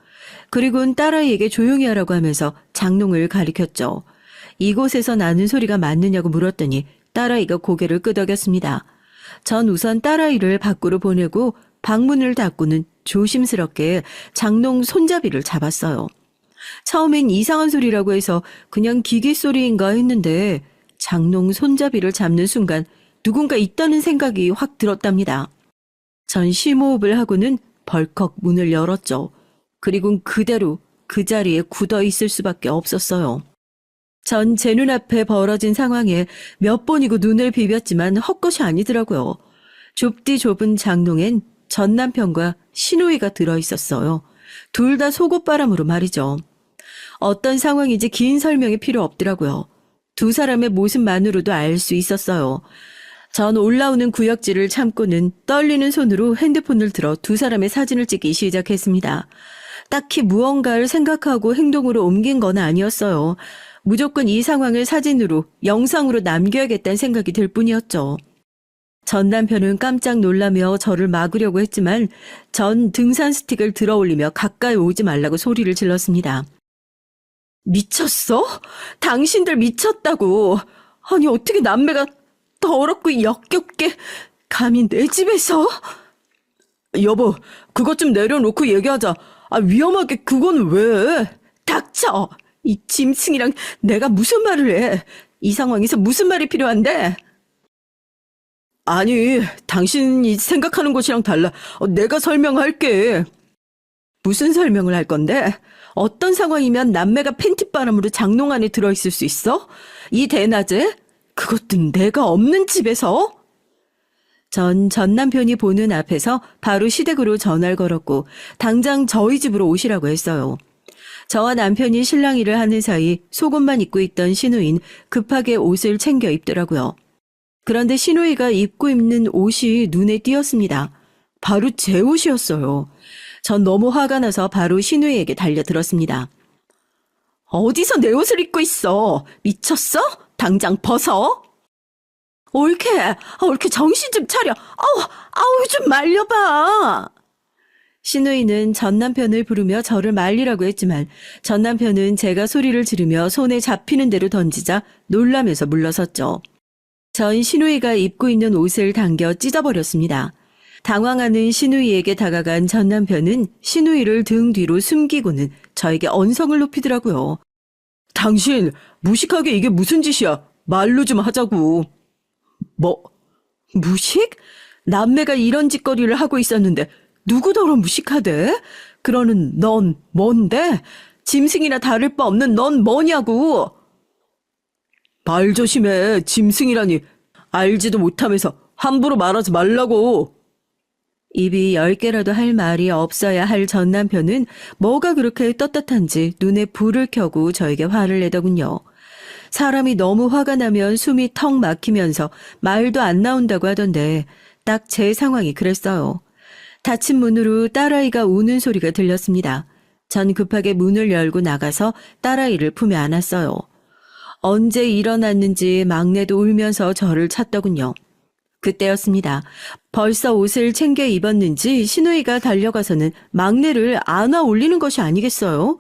그리고는 딸아이에게 조용히 하라고 하면서 장롱을 가리켰죠. 이곳에서 나는 소리가 맞느냐고 물었더니 딸아이가 고개를 끄덕였습니다. 전 우선 딸아이를 밖으로 보내고 방문을 닫고는 조심스럽게 장롱 손잡이를 잡았어요. 처음엔 이상한 소리라고 해서 그냥 기계 소리인가 했는데 장롱 손잡이를 잡는 순간 누군가 있다는 생각이 확 들었답니다. 전 심호흡을 하고는 벌컥 문을 열었죠. 그리고 그대로 그 자리에 굳어 있을 수밖에 없었어요. 전 제 눈앞에 벌어진 상황에 몇 번이고 눈을 비볐지만 헛것이 아니더라고요. 좁디 좁은 장롱엔 전 남편과 신우이가 들어있었어요. 둘 다 속옷바람으로 말이죠. 어떤 상황인지 긴 설명이 필요 없더라고요. 두 사람의 모습만으로도 알 수 있었어요. 전 올라오는 구역질을 참고는 떨리는 손으로 핸드폰을 들어 두 사람의 사진을 찍기 시작했습니다. 딱히 무언가를 생각하고 행동으로 옮긴 건 아니었어요. 무조건 이 상황을 사진으로, 영상으로 남겨야겠다는 생각이 들 뿐이었죠. 전 남편은 깜짝 놀라며 저를 막으려고 했지만 전 등산 스틱을 들어 올리며 가까이 오지 말라고 소리를 질렀습니다. 미쳤어? 당신들 미쳤다고. 아니 어떻게 남매가 더럽고 역겹게 감히 내 집에서? 여보, 그것 좀 내려놓고 얘기하자. 위험하게 그건 왜? 닥쳐! 이 짐승이랑 내가 무슨 말을 해? 이 상황에서 무슨 말이 필요한데? 아니, 당신이 생각하는 것이랑 달라. 내가 설명할게. 무슨 설명을 할 건데? 어떤 상황이면 남매가 팬티바람으로 장롱 안에 들어있을 수 있어? 이 대낮에? 그것도 내가 없는 집에서? 전 남편이 보는 앞에서 바로 시댁으로 전화를 걸었고 당장 저희 집으로 오시라고 했어요. 저와 남편이 실랑이를 하는 사이 속옷만 입고 있던 신우인 급하게 옷을 챙겨 입더라고요. 그런데 신우이가 입고 있는 옷이 눈에 띄었습니다. 바로 제 옷이었어요. 전 너무 화가 나서 바로 신우이에게 달려들었습니다. 어디서 내 옷을 입고 있어? 미쳤어? 당장 벗어? 옳게 정신 좀 차려. 아우 좀 말려봐. 신우이는 전 남편을 부르며 저를 말리라고 했지만 전 남편은 제가 소리를 지르며 손에 잡히는 대로 던지자 놀라면서 물러섰죠. 전 신우이가 입고 있는 옷을 당겨 찢어버렸습니다. 당황하는 신우이에게 다가간 전 남편은 신우이를 등 뒤로 숨기고는 저에게 언성을 높이더라고요. 당신 무식하게 이게 무슨 짓이야? 말로 좀 하자고. 뭐? 무식? 남매가 이런 짓거리를 하고 있었는데 누구더러 무식하대? 그러는 넌 뭔데? 짐승이나 다를 바 없는 넌 뭐냐고? 말 조심해. 짐승이라니. 알지도 못하면서 함부로 말하지 말라고. 입이 10개라도 할 말이 없어야 할 전 남편은 뭐가 그렇게 떳떳한지 눈에 불을 켜고 저에게 화를 내더군요. 사람이 너무 화가 나면 숨이 턱 막히면서 말도 안 나온다고 하던데 딱 제 상황이 그랬어요. 닫힌 문으로 딸아이가 우는 소리가 들렸습니다. 전 급하게 문을 열고 나가서 딸아이를 품에 안았어요. 언제 일어났는지 막내도 울면서 저를 찾더군요. 그때였습니다. 벌써 옷을 챙겨 입었는지 신우이가 달려가서는 막내를 안아 올리는 것이 아니겠어요?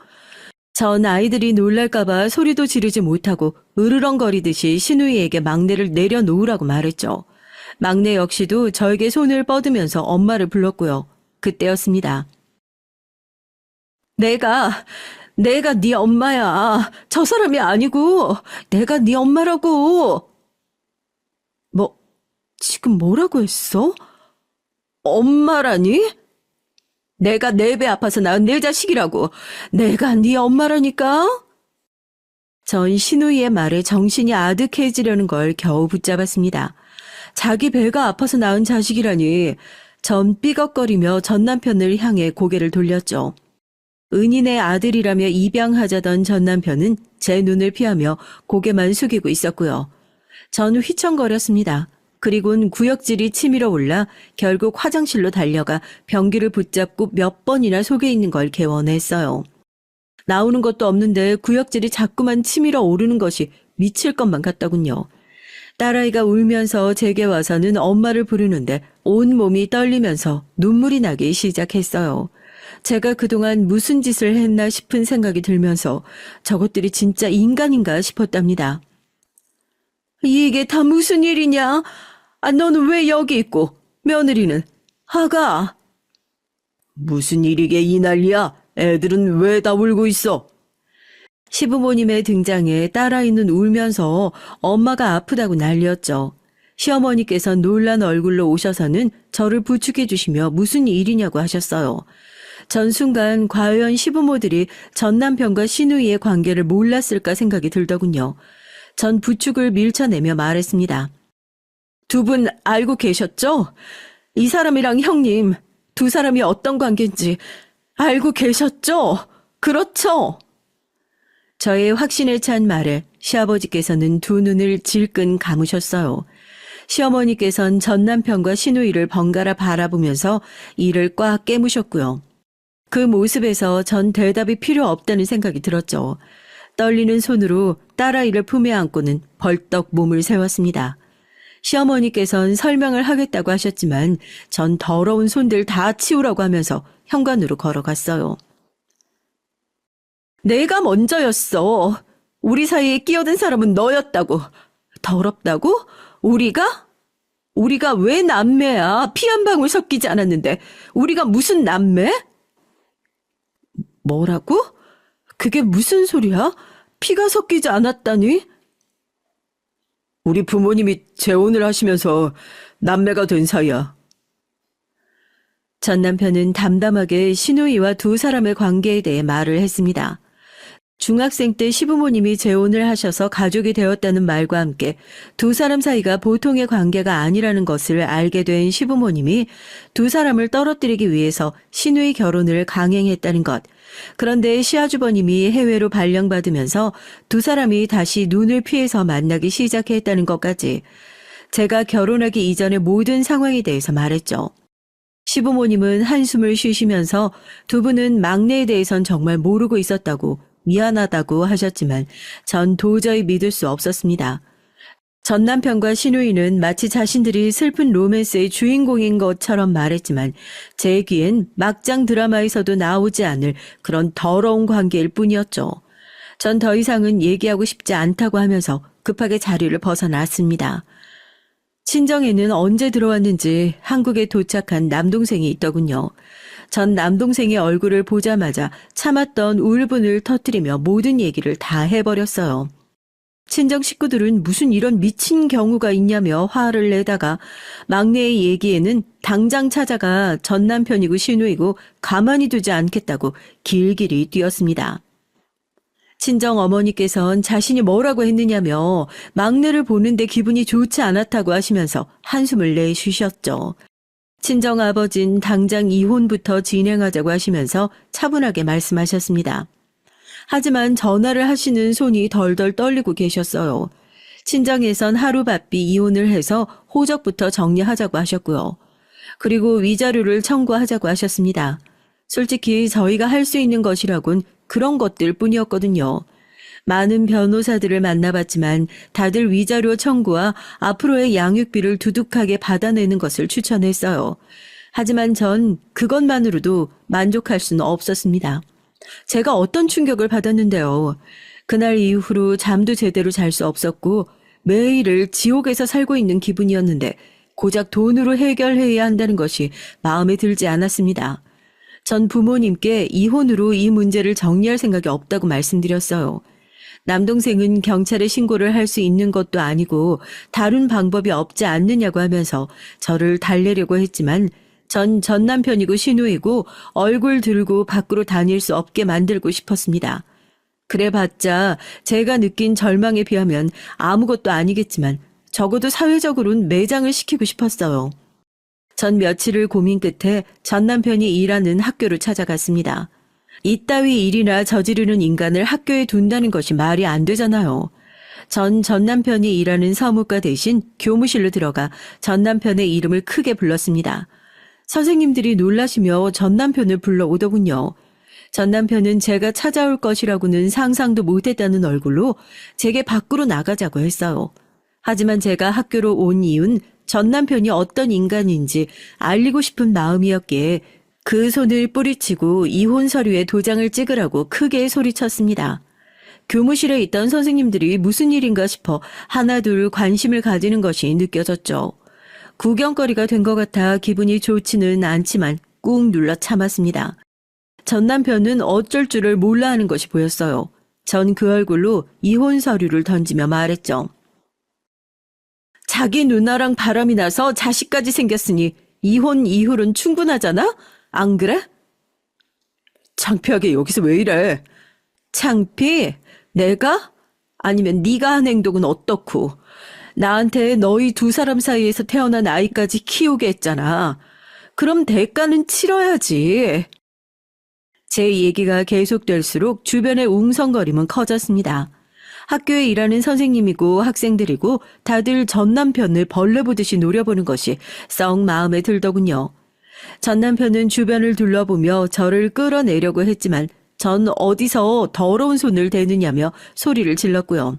전 아이들이 놀랄까봐 소리도 지르지 못하고 으르렁거리듯이 신우이에게 막내를 내려놓으라고 말했죠. 막내 역시도 저에게 손을 뻗으면서 엄마를 불렀고요. 그때였습니다. 내가 네 엄마야. 저 사람이 아니고 내가 네 엄마라고. 지금 뭐라고 했어? 엄마라니? 내가 4배 아파서 낳은 내 자식이라고. 내가 네 엄마라니까? 전 신우이의 말에 정신이 아득해지려는 걸 겨우 붙잡았습니다. 자기 배가 아파서 낳은 자식이라니. 전 삐걱거리며 전 남편을 향해 고개를 돌렸죠. 은인의 아들이라며 입양하자던 전 남편은 제 눈을 피하며 고개만 숙이고 있었고요. 전 휘청거렸습니다. 그리곤 구역질이 치밀어 올라 결국 화장실로 달려가 변기를 붙잡고 몇 번이나 속에 있는 걸 개원했어요. 나오는 것도 없는데 구역질이 자꾸만 치밀어 오르는 것이 미칠 것만 같더군요. 딸아이가 울면서 제게 와서는 엄마를 부르는데 온몸이 떨리면서 눈물이 나기 시작했어요. 제가 그동안 무슨 짓을 했나 싶은 생각이 들면서 저것들이 진짜 인간인가 싶었답니다. 이게 다 무슨 일이냐? 너는 왜 여기 있고 며느리는? 아가. 무슨 일이게 이 난리야? 애들은 왜 다 울고 있어? 시부모님의 등장에 딸아이는 울면서 엄마가 아프다고 난리였죠. 시어머니께서 놀란 얼굴로 오셔서는 저를 부축해 주시며 무슨 일이냐고 하셨어요. 전 순간 과연 시부모들이 전 남편과 신우이의 관계를 몰랐을까 생각이 들더군요. 전 부축을 밀쳐내며 말했습니다. 2분 알고 계셨죠? 이 사람이랑 형님, 2사람이 어떤 관계인지 알고 계셨죠? 그렇죠? 저의 확신에 찬 말에 시아버지께서는 2눈을 질끈 감으셨어요. 시어머니께선 전 남편과 신우이를 번갈아 바라보면서 이를 꽉 깨무셨고요. 그 모습에서 전 대답이 필요 없다는 생각이 들었죠. 떨리는 손으로 딸아이를 품에 안고는 벌떡 몸을 세웠습니다. 시어머니께선 설명을 하겠다고 하셨지만 전 더러운 손들 다 치우라고 하면서 현관으로 걸어갔어요. 내가 먼저였어. 우리 사이에 끼어든 사람은 너였다고. 더럽다고? 우리가? 우리가 왜 남매야? 피 한 방울 섞이지 않았는데 우리가 무슨 남매? 뭐라고? 그게 무슨 소리야? 피가 섞이지 않았다니? 우리 부모님이 재혼을 하시면서 남매가 된 사이야. 전 남편은 담담하게 시누이와 두 사람의 관계에 대해 말을 했습니다. 중학생 때 시부모님이 재혼을 하셔서 가족이 되었다는 말과 함께 두 사람 사이가 보통의 관계가 아니라는 것을 알게 된 시부모님이 두 사람을 떨어뜨리기 위해서 시누이 결혼을 강행했다는 것. 그런데 시아주버님이 해외로 발령받으면서 두 사람이 다시 눈을 피해서 만나기 시작했다는 것까지 제가 결혼하기 이전의 모든 상황에 대해서 말했죠. 시부모님은 한숨을 쉬시면서 두 분은 막내에 대해선 정말 모르고 있었다고 미안하다고 하셨지만 전 도저히 믿을 수 없었습니다. 전 남편과 시누이는 마치 자신들이 슬픈 로맨스의 주인공인 것처럼 말했지만 제 귀엔 막장 드라마에서도 나오지 않을 그런 더러운 관계일 뿐이었죠. 전 더 이상은 얘기하고 싶지 않다고 하면서 급하게 자리를 벗어났습니다. 친정에는 언제 들어왔는지 한국에 도착한 남동생이 있더군요. 전 남동생의 얼굴을 보자마자 참았던 울분을 터뜨리며 모든 얘기를 다 해버렸어요. 친정 식구들은 무슨 이런 미친 경우가 있냐며 화를 내다가 막내의 얘기에는 당장 찾아가 전 남편이고 시누이고 가만히 두지 않겠다고 길길이 뛰었습니다. 친정 어머니께선 자신이 뭐라고 했느냐며 막내를 보는데 기분이 좋지 않았다고 하시면서 한숨을 내쉬셨죠. 친정 아버진 당장 이혼부터 진행하자고 하시면서 차분하게 말씀하셨습니다. 하지만 전화를 하시는 손이 덜덜 떨리고 계셨어요. 친정에선 하루바삐 이혼을 해서 호적부터 정리하자고 하셨고요. 그리고 위자료를 청구하자고 하셨습니다. 솔직히 저희가 할 수 있는 것이라곤 그런 것들 뿐이었거든요. 많은 변호사들을 만나봤지만 다들 위자료 청구와 앞으로의 양육비를 두둑하게 받아내는 것을 추천했어요. 하지만 전 그것만으로도 만족할 수는 없었습니다. 제가 어떤 충격을 받았는데요. 그날 이후로 잠도 제대로 잘 수 없었고 매일을 지옥에서 살고 있는 기분이었는데 고작 돈으로 해결해야 한다는 것이 마음에 들지 않았습니다. 전 부모님께 이혼으로 이 문제를 정리할 생각이 없다고 말씀드렸어요. 남동생은 경찰에 신고를 할 수 있는 것도 아니고 다른 방법이 없지 않느냐고 하면서 저를 달래려고 했지만 전 남편이고 시누이고 얼굴 들고 밖으로 다닐 수 없게 만들고 싶었습니다. 그래봤자 제가 느낀 절망에 비하면 아무것도 아니겠지만 적어도 사회적으로는 매장을 시키고 싶었어요. 전 며칠을 고민 끝에 전 남편이 일하는 학교로 찾아갔습니다. 이따위 일이나 저지르는 인간을 학교에 둔다는 것이 말이 안 되잖아요. 전 남편이 일하는 서무과 대신 교무실로 들어가 전 남편의 이름을 크게 불렀습니다. 선생님들이 놀라시며 전 남편을 불러오더군요. 전 남편은 제가 찾아올 것이라고는 상상도 못했다는 얼굴로 제게 밖으로 나가자고 했어요. 하지만 제가 학교로 온 이유는 전 남편이 어떤 인간인지 알리고 싶은 마음이었기에 그 손을 뿌리치고 이혼 서류에 도장을 찍으라고 크게 소리쳤습니다. 교무실에 있던 선생님들이 무슨 일인가 싶어 하나둘 관심을 가지는 것이 느껴졌죠. 구경거리가 된 것 같아 기분이 좋지는 않지만 꾹 눌러 참았습니다. 전 남편은 어쩔 줄을 몰라 하는 것이 보였어요. 전 그 얼굴로 이혼 서류를 던지며 말했죠. 자기 누나랑 바람이 나서 자식까지 생겼으니 이혼 이후로는 충분하잖아? 안 그래? 창피하게 여기서 왜 이래? 창피? 내가? 아니면 네가 한 행동은 어떻고? 나한테 너희 두 사람 사이에서 태어난 아이까지 키우게 했잖아. 그럼 대가는 치러야지. 제 얘기가 계속될수록 주변의 웅성거림은 커졌습니다. 학교에 일하는 선생님이고 학생들이고 다들 전 남편을 벌레 보듯이 노려보는 것이 썩 마음에 들더군요. 전 남편은 주변을 둘러보며 저를 끌어내려고 했지만 전 어디서 더러운 손을 대느냐며 소리를 질렀고요.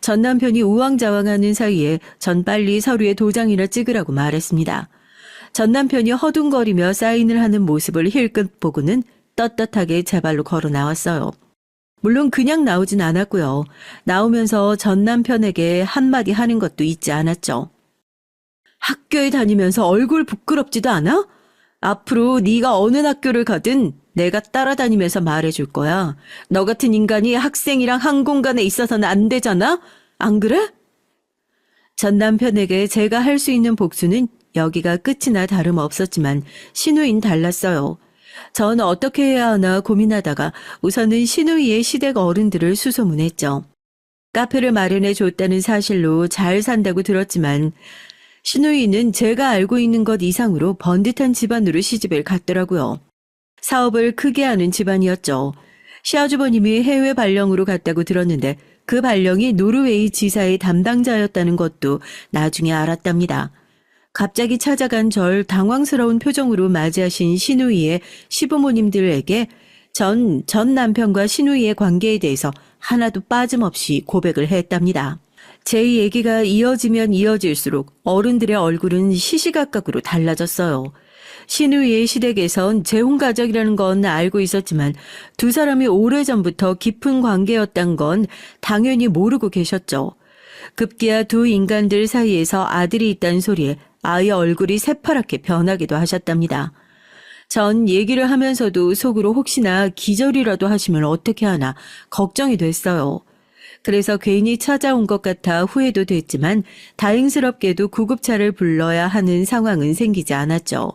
전 남편이 우왕좌왕하는 사이에 전 빨리 서류에 도장이나 찍으라고 말했습니다. 전 남편이 허둥거리며 사인을 하는 모습을 힐끗 보고는 떳떳하게 제 발로 걸어 나왔어요. 물론 그냥 나오진 않았고요. 나오면서 전 남편에게 한마디 하는 것도 잊지 않았죠. 학교에 다니면서 얼굴 부끄럽지도 않아? 앞으로 네가 어느 학교를 가든 내가 따라다니면서 말해줄 거야. 너 같은 인간이 학생이랑 한 공간에 있어서는 안 되잖아? 안 그래? 전 남편에게 제가 할 수 있는 복수는 여기가 끝이나 다름없었지만 시누이는 달랐어요. 전 어떻게 해야 하나 고민하다가 우선은 시누이의 시댁 어른들을 수소문했죠. 카페를 마련해 줬다는 사실로 잘 산다고 들었지만 시누이는 제가 알고 있는 것 이상으로 번듯한 집안으로 시집을 갔더라고요. 사업을 크게 하는 집안이었죠. 시아주버님이 해외 발령으로 갔다고 들었는데 그 발령이 노르웨이 지사의 담당자였다는 것도 나중에 알았답니다. 갑자기 찾아간 절 당황스러운 표정으로 맞이하신 시누이의 시부모님들에게 전 남편과 시누이의 관계에 대해서 하나도 빠짐없이 고백을 했답니다. 제 얘기가 이어지면 이어질수록 어른들의 얼굴은 시시각각으로 달라졌어요. 시누이의 시댁에선 재혼 가족이라는 건 알고 있었지만 두 사람이 오래전부터 깊은 관계였단 건 당연히 모르고 계셨죠. 급기야 두 인간들 사이에서 아들이 있다는 소리에 아이의 얼굴이 새파랗게 변하기도 하셨답니다. 전 얘기를 하면서도 속으로 혹시나 기절이라도 하시면 어떻게 하나 걱정이 됐어요. 그래서 괜히 찾아온 것 같아 후회도 됐지만 다행스럽게도 구급차를 불러야 하는 상황은 생기지 않았죠.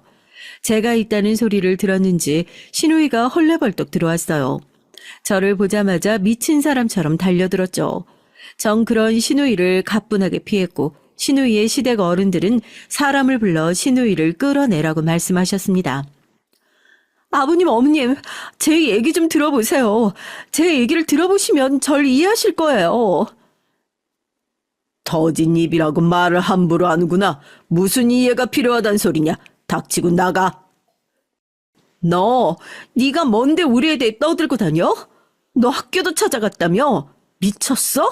제가 있다는 소리를 들었는지 시누이가 헐레벌떡 들어왔어요. 저를 보자마자 미친 사람처럼 달려들었죠. 전 그런 시누이를 가뿐하게 피했고 시누이의 시댁 어른들은 사람을 불러 시누이를 끌어내라고 말씀하셨습니다. 아버님, 어머님, 제 얘기 좀 들어보세요. 제 얘기를 들어보시면 절 이해하실 거예요. 터진 입이라고 말을 함부로 하는구나. 무슨 이해가 필요하단 소리냐. 닥치고 나가. 네가 뭔데 우리에 대해 떠들고 다녀? 너 학교도 찾아갔다며? 미쳤어?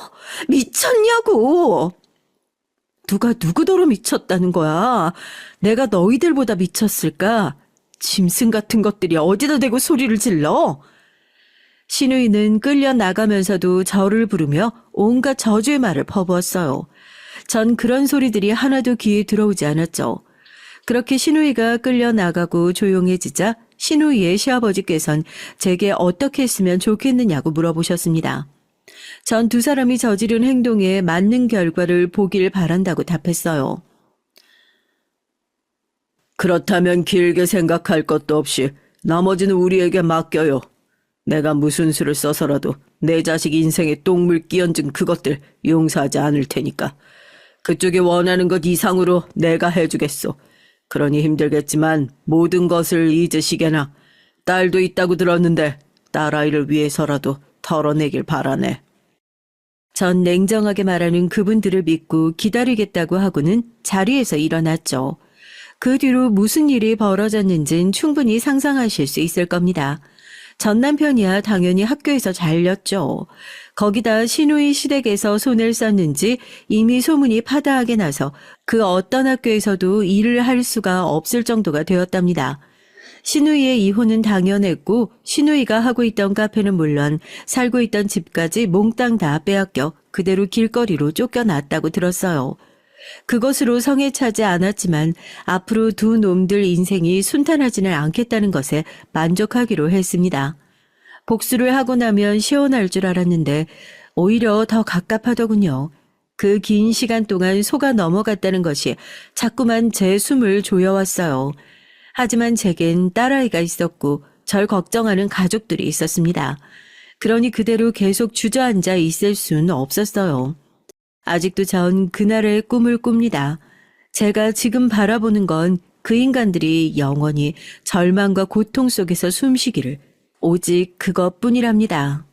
미쳤냐고. 누가 누구더러 미쳤다는 거야. 내가 너희들보다 미쳤을까? 짐승 같은 것들이 어디다 대고 소리를 질러? 시누이는 끌려 나가면서도 저를 부르며 온갖 저주의 말을 퍼부었어요. 전 그런 소리들이 하나도 귀에 들어오지 않았죠. 그렇게 시누이가 끌려 나가고 조용해지자 시누이의 시아버지께선 제게 어떻게 했으면 좋겠느냐고 물어보셨습니다. 전 두 사람이 저지른 행동에 맞는 결과를 보길 바란다고 답했어요. 그렇다면 길게 생각할 것도 없이 나머지는 우리에게 맡겨요. 내가 무슨 수를 써서라도 내 자식 인생에 똥물 끼얹은 그것들 용서하지 않을 테니까. 그쪽이 원하는 것 이상으로 내가 해주겠소. 그러니 힘들겠지만 모든 것을 잊으시게나. 딸도 있다고 들었는데 딸아이를 위해서라도 털어내길 바라네. 전 냉정하게 말하는 그분들을 믿고 기다리겠다고 하고는 자리에서 일어났죠. 그 뒤로 무슨 일이 벌어졌는진 충분히 상상하실 수 있을 겁니다. 전 남편이야 당연히 학교에서 잘렸죠. 거기다 시누이 시댁에서 손을 썼는지 이미 소문이 파다하게 나서 그 어떤 학교에서도 일을 할 수가 없을 정도가 되었답니다. 시누이의 이혼은 당연했고 시누이가 하고 있던 카페는 물론 살고 있던 집까지 몽땅 다 빼앗겨 그대로 길거리로 쫓겨났다고 들었어요. 그것으로 성에 차지 않았지만 앞으로 두 놈들 인생이 순탄하지는 않겠다는 것에 만족하기로 했습니다. 복수를 하고 나면 시원할 줄 알았는데 오히려 더 갑갑하더군요. 그 긴 시간 동안 속아 넘어갔다는 것이 자꾸만 제 숨을 조여왔어요. 하지만 제겐 딸아이가 있었고 절 걱정하는 가족들이 있었습니다. 그러니 그대로 계속 주저앉아 있을 수는 없었어요. 아직도 전 그날의 꿈을 꿉니다. 제가 지금 바라보는 건 그 인간들이 영원히 절망과 고통 속에서 숨쉬기를 오직 그것뿐이랍니다.